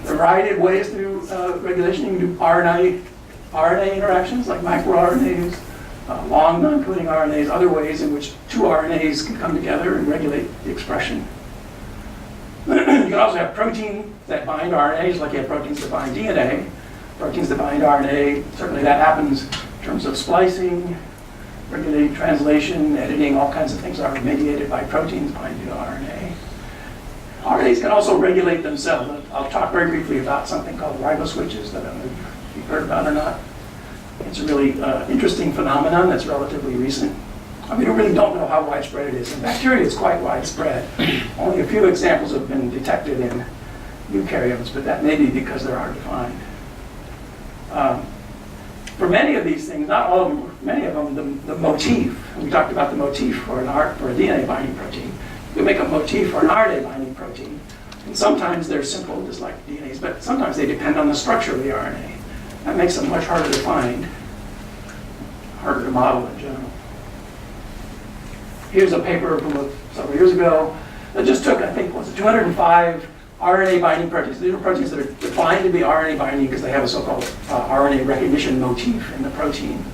There are a variety of ways to do regulation. You can do RNA interactions, like microRNAs, long non-coding RNAs, other ways in which two RNAs can come together and regulate the expression. You can also have proteins that bind RNAs, like you have proteins that bind DNA. Proteins that bind RNA, certainly that happens in terms of splicing, regulating translation, editing, all kinds of things are mediated by proteins binding to RNA. RNAs can also regulate themselves. I'll talk very briefly about something called riboswitches that I don't know if you've heard about or not. It's a really interesting phenomenon that's relatively recent. I mean, we really don't know how widespread it is. In bacteria, it's quite widespread. Only a few examples have been detected in eukaryotes, but that may be because they're hard to find. For many of these things, not all of them, many of them, the motif, and we talked about the motif for a DNA binding protein. You make a motif for an RNA binding protein, and sometimes they're simple, just like DNAs, but sometimes they depend on the structure of the RNA. That makes them much harder to find, harder to model in general. Here's a paper from several years ago that just took, I think, 205 RNA binding proteins. These are proteins that are defined to be RNA binding because they have a so-called RNA recognition motif in the protein.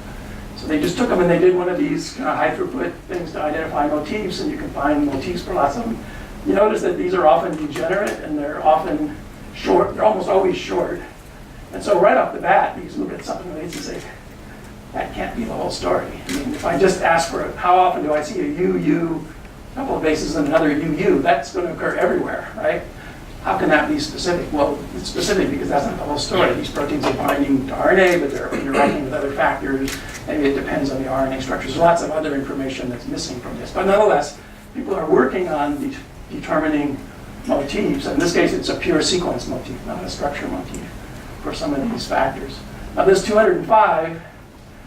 So they just took them and they did one of these kind of high throughput things to identify motifs, and you can find motifs for lots of them. You notice that these are often degenerate and they're often short. They're almost always short. And so right off the bat, you can look at something like this and say, that can't be the whole story. I mean, if I just ask for how often do I see a UU, a couple of bases and another UU, that's going to occur everywhere, right? How can that be specific? Well, it's specific because that's not the whole story. These proteins are binding to RNA, but they're interacting with other factors. Maybe it depends on the RNA structure. There's lots of other information that's missing from this. But nonetheless, people are working on determining motifs. In this case, it's a pure sequence motif, not a structure motif for some of these factors. Now this 205,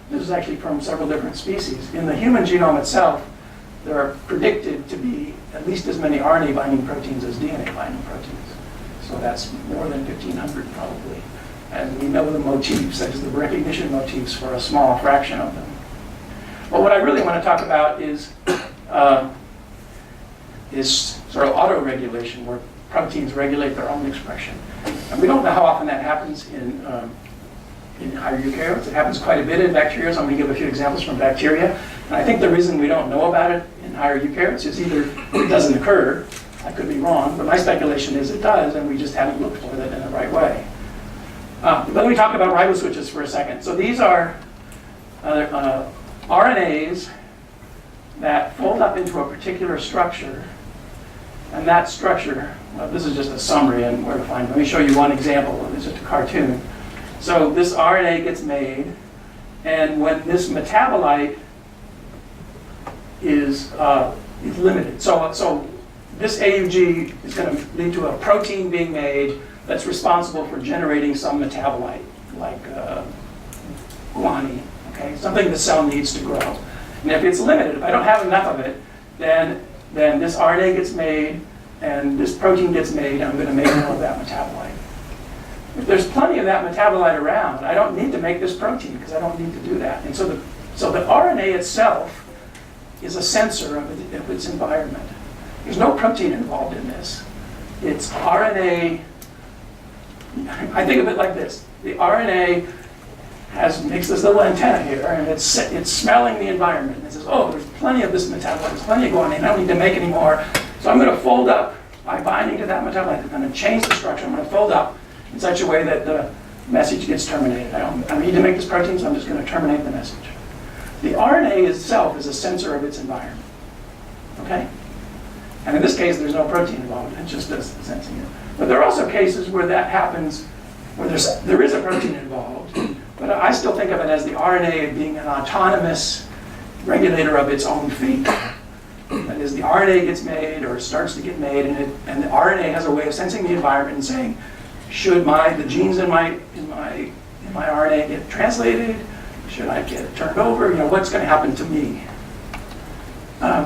this is actually from several different species. In the human genome itself, there are predicted to be at least as many RNA binding proteins as DNA binding proteins. So that's more than 1,500 probably. And we know the motifs, that is the recognition motifs for a small fraction of them. But what I really want to talk about is sort of auto-regulation, where proteins regulate their own expression. And we don't know how often that happens in higher eukaryotes. It happens quite a bit in bacteria, so I'm going to give a few examples from bacteria. And I think the reason we don't know about it in higher eukaryotes is either it doesn't occur, I could be wrong, but my speculation is it does, and we just haven't looked for it in the right way. But let me talk about riboswitches for a second. So these are RNAs that fold up into a particular structure, and that structure, well, this is just a summary and where to find it. Let me show you one example. This is just a cartoon. So this RNA gets made, and when this metabolite is limited, so this AUG is going to lead to a protein being made that's responsible for generating some metabolite, like guanine, okay? Something the cell needs to grow. And if it's limited, if I don't have enough of it, then this RNA gets made and this protein gets made, I'm going to make more of that metabolite. If there's plenty of that metabolite around, I don't need to make this protein because I don't need to do that. And so the So the RNA itself is a sensor of its environment. There's no protein involved in this. It's RNA. I think of it like this. The RNA makes this little antenna here, and it's smelling the environment. It says, oh, there's plenty of this metabolite, there's plenty of guanine, I don't need to make any more. So I'm going to fold up by binding to that metabolite. I'm going to change the structure. I'm going to fold up in such a way that the message gets terminated. I don't need to make this protein, so I'm just going to terminate the message. The RNA itself is a sensor of its environment. Okay? And in this case, there's no protein involved. It just does the sensing it. But there are also cases where that happens, where there is a protein involved. But I still think of it as the RNA being an autonomous regulator of its own fate. That is, the RNA gets made or starts to get made, and the RNA has a way of sensing the environment and saying, should the genes in my RNA get translated? Should I get turned over? What's going to happen to me?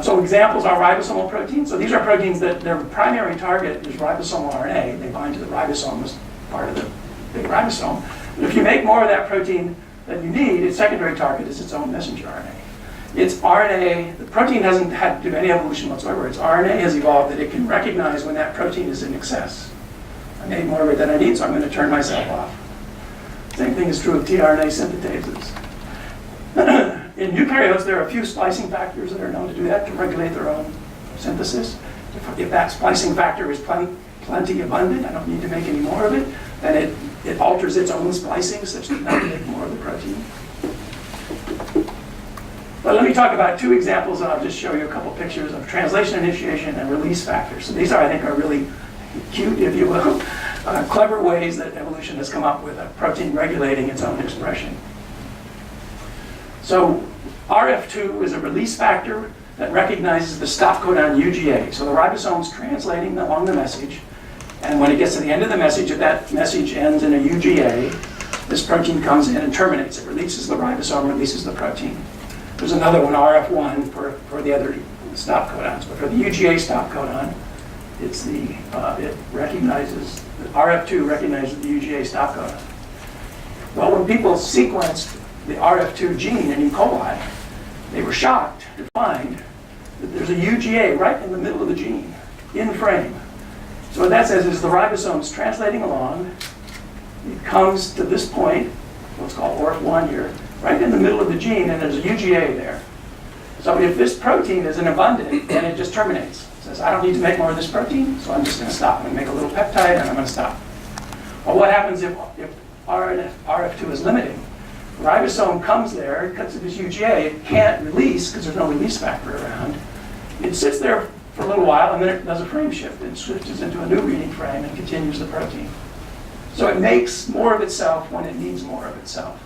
So examples are ribosomal proteins. So these are proteins that their primary target is ribosomal RNA. They bind to the ribosome as part of the big ribosome. But if you make more of that protein than you need, its secondary target is its own messenger RNA. It's RNA. The protein hasn't had to do any evolution whatsoever. Its RNA has evolved that it can recognize when that protein is in excess. I made more of it than I need, so I'm going to turn myself off. Same thing is true of tRNA synthetases. In eukaryotes, there are a few splicing factors that are known to do that, to regulate their own synthesis. If that splicing factor is plenty abundant, I don't need to make any more of it, then it alters its own splicing such that I can make more of the protein. But let me talk about two examples, and I'll just show you a couple pictures of translation initiation and release factors. So these I think, are really cute, if you will, clever ways that evolution has come up with a protein regulating its own expression. So RF2 is a release factor that recognizes the stop codon UGA. So the ribosome's translating along the message, and when it gets to the end of the message, if that message ends in a UGA, this protein comes in and terminates. It releases the ribosome, releases the protein. There's another one, RF1, for the other stop codons. But for the UGA stop codon, it recognizes, RF2 recognizes the UGA stop codon. Well, when people sequenced the RF2 gene in E. coli, they were shocked to find that there's a UGA right in the middle of the gene, in frame. So what that says is the ribosome's translating along. It comes to this point, what's called ORF1 here, right in the middle of the gene, and there's a UGA there. So if this protein isn't abundant, then it just terminates. It says, I don't need to make more of this protein, so I'm just going to stop. I'm going to make a little peptide, and I'm going to stop. Well, what happens if RF2 is limiting? The ribosome comes there, it cuts to this UGA, it can't release because there's no release factor around. It sits there for a little while, and then it does a frame shift. It switches into a new reading frame and continues the protein. So it makes more of itself when it needs more of itself.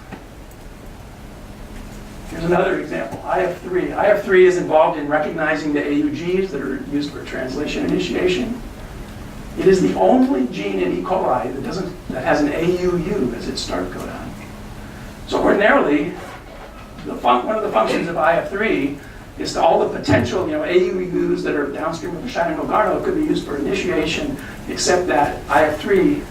Here's another example, IF3. IF3 is involved in recognizing the AUGs that are used for translation initiation. It is the only gene in E. coli that has an AUU as its start codon. So ordinarily, one of the functions of IF3 is to all the potential, AUUs that are downstream of the Shannon Garno could be used for initiation, except that IF3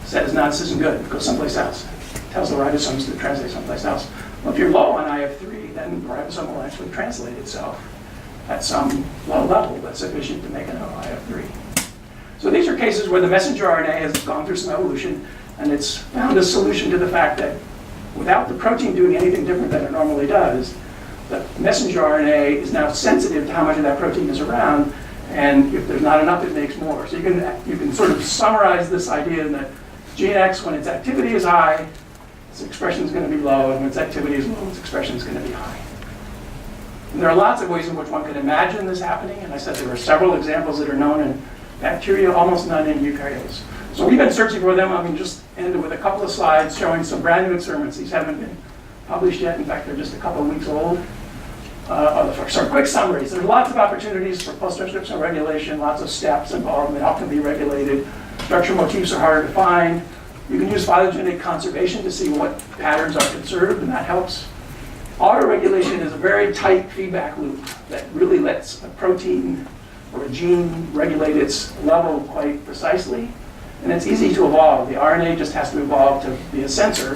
says, no, this isn't good, go someplace else. It tells the ribosomes to translate someplace else. Well, if you're low on IF3, then the ribosome will actually translate itself at some low level that's sufficient to make an IF3. So these are cases where the messenger RNA has gone through some evolution, and it's found a solution to the fact that without the protein doing anything different than it normally does, the messenger RNA is now sensitive to how much of that protein is around, and if there's not enough, it makes more. So you can sort of summarize this idea that gene X, when its activity is high, its expression is going to be low, and when its activity is low, its expression is going to be high. And there are lots of ways in which one can imagine this happening, and I said there are several examples that are known in bacteria, almost none in eukaryotes. So we've been searching for them. I'm going to just end with a couple of slides showing some brand new experiments. These haven't been published yet. In fact, they're just a couple of weeks old. Quick summaries. There's lots of opportunities for post-transcriptional regulation, lots of steps involved that often be regulated. Structure motifs are harder to find. You can use phylogenetic conservation to see what patterns are conserved, and that helps. Autoregulation is a very tight feedback loop that really lets a protein or a gene regulate its level quite precisely. And it's easy to evolve. The RNA just has to evolve to be a sensor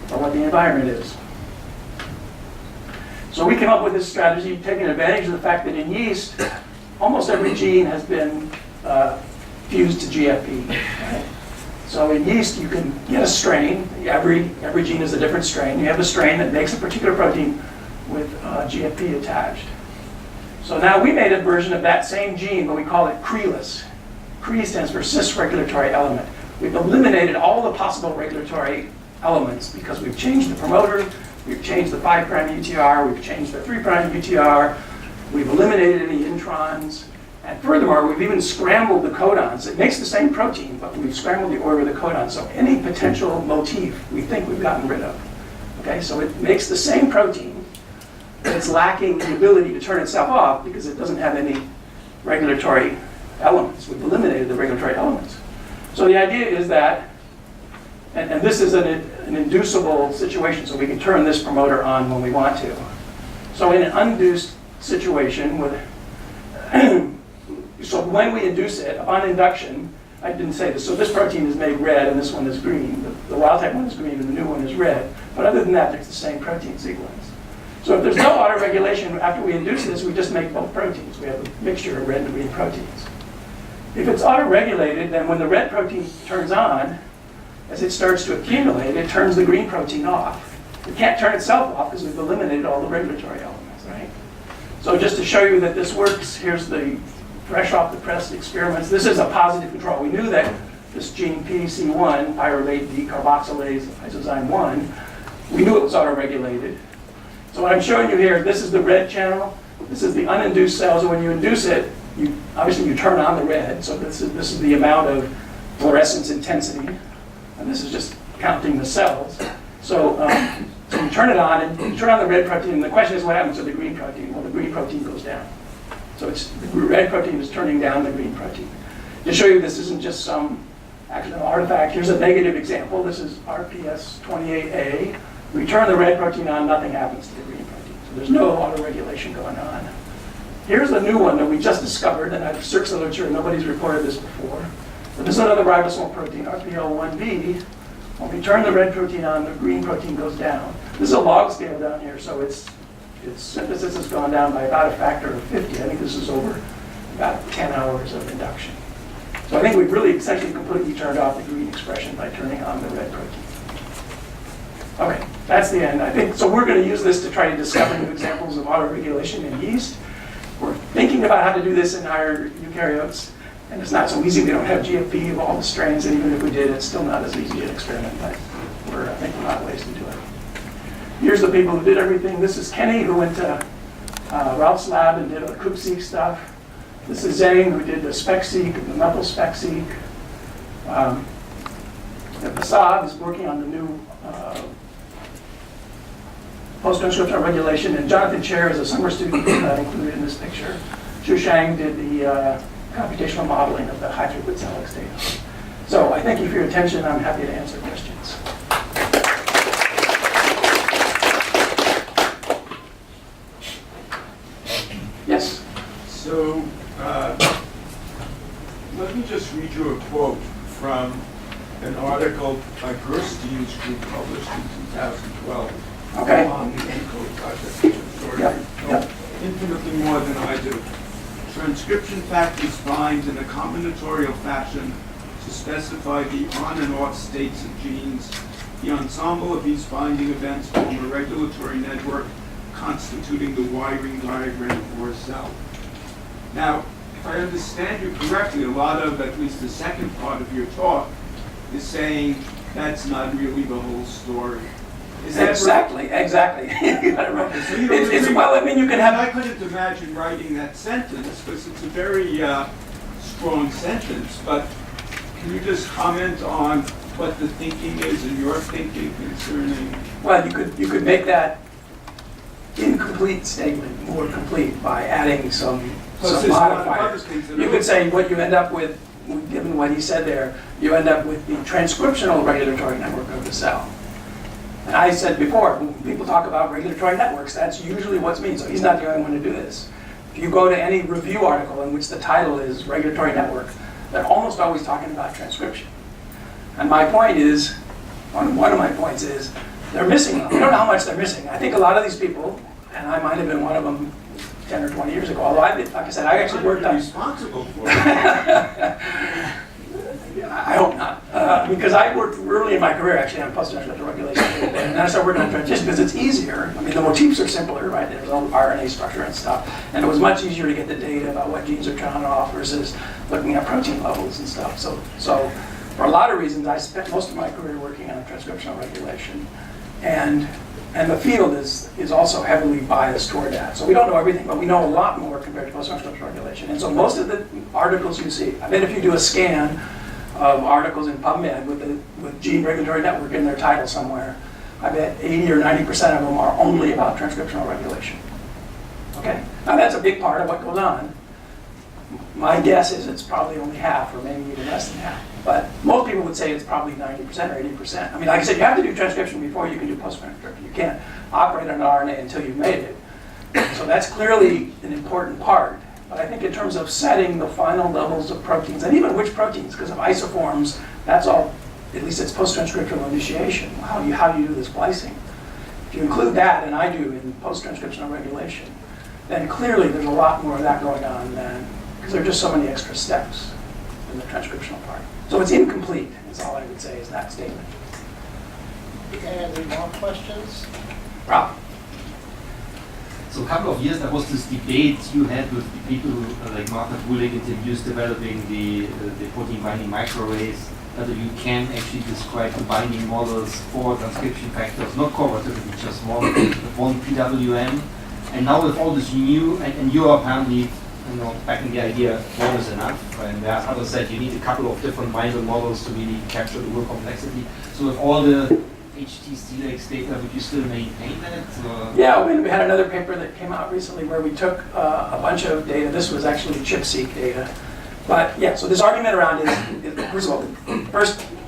for what the environment is. So we came up with this strategy taking advantage of the fact that in yeast, almost every gene has been fused to GFP. Right? So in yeast, you can get a strain. Every gene is a different strain. You have a strain that makes a particular protein with GFP attached. So now we made a version of that same gene, but we call it CRE-less. CRE stands for cis regulatory element. We've eliminated all the possible regulatory elements because we've changed the promoter, we've changed the 5' UTR, we've changed the 3' UTR, we've eliminated any introns, and furthermore, we've even scrambled the codons. It makes the same protein, but we've scrambled the order of the codons, so any potential motif we think we've gotten rid of. Okay, so it makes the same protein, but it's lacking the ability to turn itself off because it doesn't have any regulatory elements. We've eliminated the regulatory elements. So the idea is that, and this is an inducible situation, so we can turn this promoter on when we want to. So in an induced situation, so when we induce it, upon induction, I didn't say this, so this protein is made red and this one is green. The wild type one is green and the new one is red. But other than that, it's the same protein sequence. So if there's no autoregulation after we induce this, we just make both proteins. We have a mixture of red and green proteins. If it's autoregulated, then when the red protein turns on, as it starts to accumulate, it turns the green protein off. It can't turn itself off because we've eliminated all the regulatory elements, right? So just to show you that this works, here's the fresh off the press experiments. This is a positive control. We knew that this gene PC1, pyruvate decarboxylase isozyme 1, we knew it was autoregulated. So what I'm showing you here, this is the red channel. This is the uninduced cell. So when you induce it, obviously you turn on the red. So this is the amount of fluorescence intensity. And this is just counting the cells. So, so you turn it on and you turn on the red protein. And the question is what happens to the green protein? Well, the green protein goes down. So the red protein is turning down the green protein. To show you this isn't just some accidental artifact, here's a negative example. This is RPS28A. We turn the red protein on, nothing happens to the green protein. So there's no autoregulation going on. Here's a new one that we just discovered, and I've searched the literature and nobody's reported this before. But this is another ribosomal protein, RPL1B. When we turn the red protein on, the green protein goes down. This is a log scale down here, so its synthesis has gone down by about a factor of 50. I think this is over about 10 hours of induction. So I think we've really essentially completely turned off the green expression by turning on the red protein. Okay, that's the end. I think so. We're going to use this to try to discover new examples of autoregulation in yeast. We're thinking about how to do this in higher eukaryotes, and it's not so easy. We don't have GFP of all the strains, and even if we did, it's still not as easy an experiment. But we're thinking about ways to do it. Here's the people who did everything. This is Kenny, who went to Ralph's lab and did the CookSeq stuff. This is Zhang, who did the SpecSeq, the methyl SpecSeq. Prasad is working on the new post-transcriptional regulation, and Jonathan Chair is a summer student not included in this picture. Zhu Shang did the computational modeling of the high-throughput Alex data. So I thank you for your attention. I'm happy to answer questions. Yes? So let me just read you a quote from an article by Gerstein's group published in 2012 Okay. on the ENCODE project, which is sort of infinitely more than I do. Transcription factors bind in a combinatorial fashion to specify the on and off states of genes. The ensemble of these binding events form a regulatory network constituting the wiring diagram for a cell. Now, if I understand you correctly, a lot of, at least the second part of your talk, is saying that's not really the whole story. Is that Exactly. You got it right. So you don't agree? Well, I mean, you can have. I couldn't imagine writing that sentence because it's a very strong sentence, but can you just comment on what the thinking is and your thinking concerning? Well, you could make that incomplete statement more complete by adding some modifiers. You could say what you end up with, given what he said there, you end up with the transcriptional regulatory network of the cell. And I said before, when people talk about regulatory networks, that's usually what's mean. So he's not the only one to do this. If you go to any review article in which the title is regulatory network, they're almost always talking about transcription. And my point is, one of my points is, they're missing them. I don't know how much they're missing. I think a lot of these people, and I might have been one of them 10 or 20 years ago. Although, like I said, I actually worked on... responsible for it. I hope not, because I worked early in my career actually on post-transcriptional regulation, and then I started working on transition because it's easier. I mean, the motifs are simpler, right? There's all RNA structure and stuff, and it was much easier to get the data about what genes are turned off versus looking at protein levels and stuff. So for a lot of reasons, I spent most of my career working on transcriptional regulation, and the field is also heavily biased toward that. So we don't know everything, but we know a lot more compared to post-transcriptional regulation. And so most of the articles you see, I bet if you do a scan of articles in PubMed with Gene Regulatory Network in their title somewhere, I bet 80 or 90% of them are only about transcriptional regulation. Okay? Now that's a big part of what goes on. My guess is it's probably only half or maybe even less than half. But most people would say it's probably 90% or 80%. I mean, like I said, you have to do transcription before you can do post-transcription. You can't operate on an RNA until you've made it. So that's clearly an important part. But I think in terms of setting the final levels of proteins, and even which proteins, because of isoforms, that's all, at least it's post-transcriptional initiation. How do you do the splicing? If you include that, and I do in post-transcriptional regulation, then clearly there's a lot more of that going on than, because there are just so many extra steps in the transcriptional part. So it's incomplete, is all I would say, is that statement. Any more questions? Rob? So a couple of years there was this debate you had with the people like Martha Bulik and Tim Hughes developing the protein binding microarrays, whether you can actually describe the binding models for transcription factors, not cooperatively, just one PWM. And now with all this new, and you are apparently backing the idea one is enough, and there are others that you need a couple of different binder models to really capture the real complexity. So with all the HT-Steelix data, would you still maintain that? Yeah, we had another paper that came out recently where we took a bunch of data. This was actually ChIP-seq data. But yeah, so this argument around is first of all,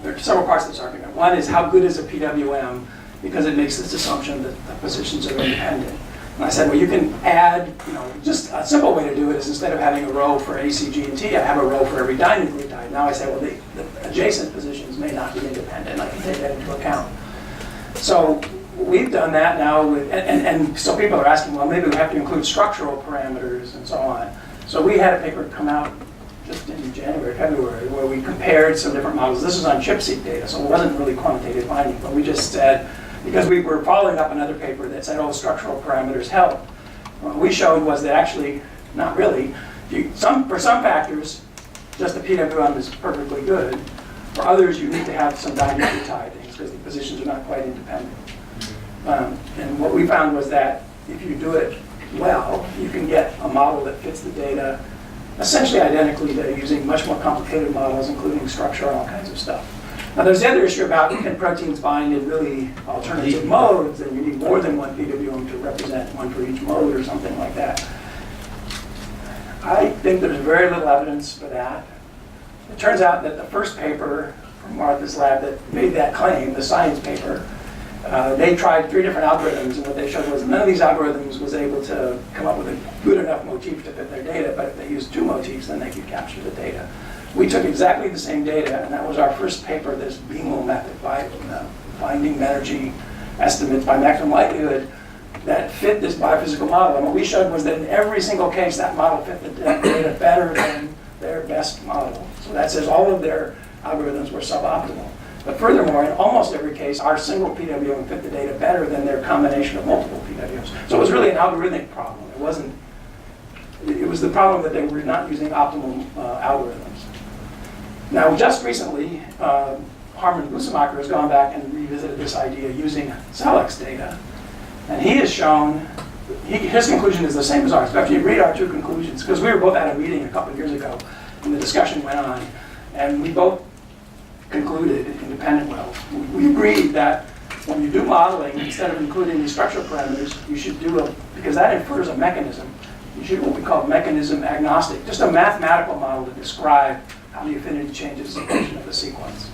there are several parts of this argument. One is how good is a PWM, because it makes this assumption that the positions are independent. And I said, well, you can add, just a simple way to do it is instead of having a row for A, C, G, and T, I have a row for every dinucleotide. Now I say, well, the adjacent positions may not be independent. I can take that into account. So we've done that now, and so people are asking, well, maybe we have to include structural parameters and so on. So we had a paper come out just in January, February, where we compared some different models. This was on ChIP-seq data, so it wasn't really quantitative binding, but we just said, because we were following up another paper that said, oh, structural parameters help. What we showed was that actually, not really. For some factors, just the PWM is perfectly good. For others, you need to have some dinucleotide things because the positions are not quite independent. And what we found was that if you do it well, you can get a model that fits the data essentially identically to using much more complicated models, including structure and all kinds of stuff. Now, there's the other issue about can proteins bind in really alternative modes, and you need more than one PWM to represent one for each mode or something like that. I think there's very little evidence for that. It turns out that the first paper from Martha's lab that made that claim, the science paper, they tried 3 different algorithms, and what they showed was none of these algorithms was able to come up with a good enough motif to fit their data, but if they used 2 motifs, then they could capture the data. We took exactly the same data, and that was our first paper, this BMO method, binding energy estimates by maximum likelihood, that fit this biophysical model. And what we showed was that in every single case, that model fit the data better than their best model. So that says all of their algorithms were suboptimal. But furthermore, in almost every case, our single PWM fit the data better than their combination of multiple PWMs. So it was really an algorithmic problem. It was the problem that they were not using optimal algorithms. Now, just recently, Harman Bussemacher has gone back and revisited this idea using CellX data. And he has shown, his conclusion is the same as ours. So if you read our 2 conclusions, because we were both at a meeting a couple of years ago, and the discussion went on, and we both concluded independently. We agreed that when you do modeling, instead of including these structural parameters, you should do because that infers a mechanism, you should do what we call mechanism agnostic, just a mathematical model to describe how the affinity changes as a function of the sequence.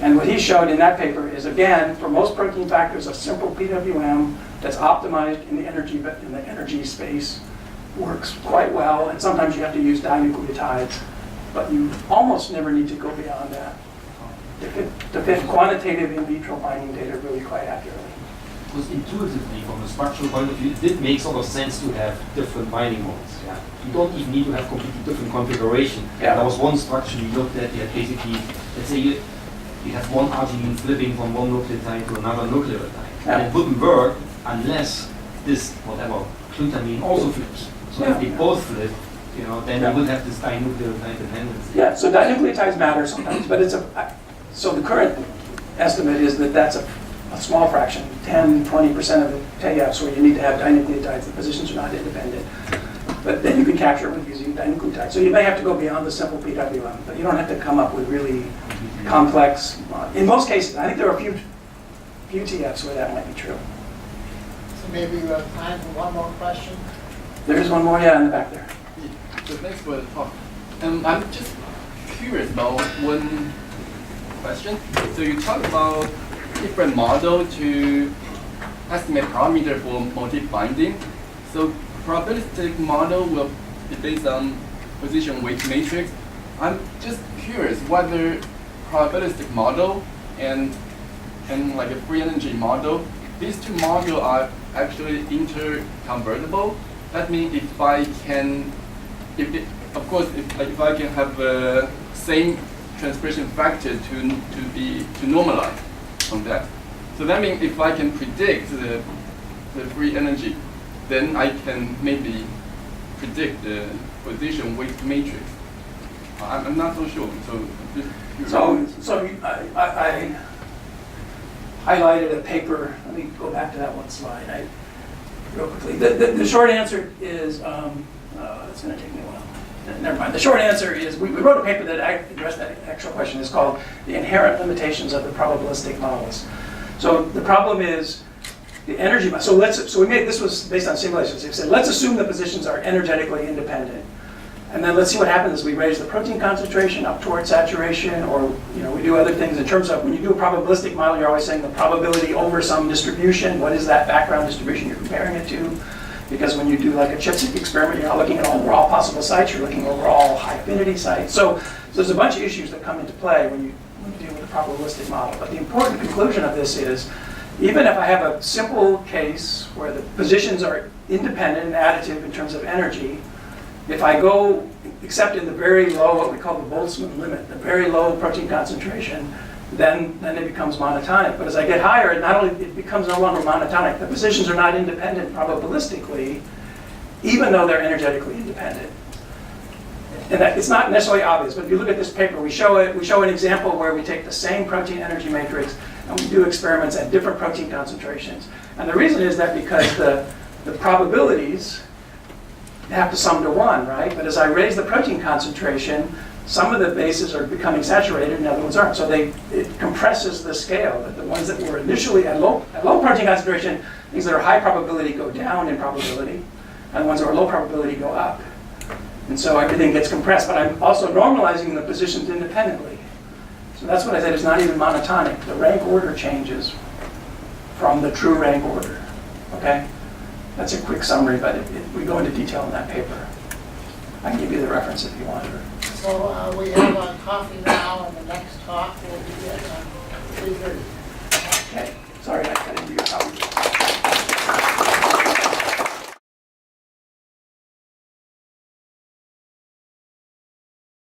And what he showed in that paper is, again, for most protein factors, a simple PWM that's optimized in the energy space works quite well, and sometimes you have to use dinucleotides, but you almost never need to go beyond that to fit quantitative in vitro binding data really quite accurately. because intuitively, from a structural point of view, it did make sort of sense to have different binding modes. Yeah? You don't even need to have completely different configuration. Yeah. There was one structure we looked at, you had basically, let's say you have one arginine flipping from one nucleotide to another nucleotide. Yeah. And it wouldn't work unless this, whatever, glutamine also flips. So if they both flip, then Yeah. you would have this dinucleotide dependency. Yeah, so dinucleotides matter sometimes, but so the current estimate is that that's a small fraction, 10, 20% of the TAFs where you need to have dinucleotides, the positions are not independent. But then you can capture it with using dinucleotides. So you may have to go beyond the simple PWM, but you don't have to come up with really complex, in most cases, I think there are a few TFs where that might be true. So maybe you have time for one more question? There is one more, yeah, in the back there. So thanks for the talk. I'm just curious about one question. So you talk about different model to estimate parameter for motif binding. So probabilistic model will be based on position weight matrix. I'm just curious whether probabilistic model and like a free energy model, these two models are actually interconvertible. That means if I can have the same transcription factor to normalize on that. So that means if I can predict the free energy, then I can maybe predict the position weight matrix. I'm not so sure. So I highlighted a paper. Let me go back to that one slide real quickly. The short answer is, it's going to take me a while. Never mind. The short answer is we wrote a paper that addressed that actual question. It's called The Inherent Limitations of the Probabilistic Models. So the problem is the energy. So we made, this was based on simulations. We said, let's assume the positions are energetically independent. And then let's see what happens as we raise the protein concentration up toward saturation, or we do other things in terms of when you do a probabilistic model, you're always saying the probability over some distribution. What is that background distribution you're comparing it to? Because when you do like a ChIP-seq experiment, you're not looking at all possible sites, you're looking over all high affinity sites. So there's a bunch of issues that come into play when you deal with a probabilistic model. But the important conclusion of this is, even if I have a simple case where the positions are independent and additive in terms of energy, if I go, except in the very low, what we call the Boltzmann limit, the very low protein concentration, then it becomes monotonic. But as I get higher, it becomes no longer monotonic. The positions are not independent probabilistically, even though they're energetically independent. And that, it's not necessarily obvious, but if you look at this paper, we show an example where we take the same protein energy matrix and we do experiments at different protein concentrations. And the reason is that because the probabilities have to sum to 1, right? But as I raise the protein concentration, some of the bases are becoming saturated and other ones aren't. So it compresses the scale. That the ones that were initially at low protein concentration, things that are high probability go down in probability, and the ones that are low probability go up. And so everything gets compressed, but I'm also normalizing the positions independently. So that's what I said, it's not even monotonic. The rank order changes from the true rank order, okay? That's a quick summary, but we go into detail in that paper. I can give you the reference if you want. So we have a coffee now, and the next talk will be at 3:30.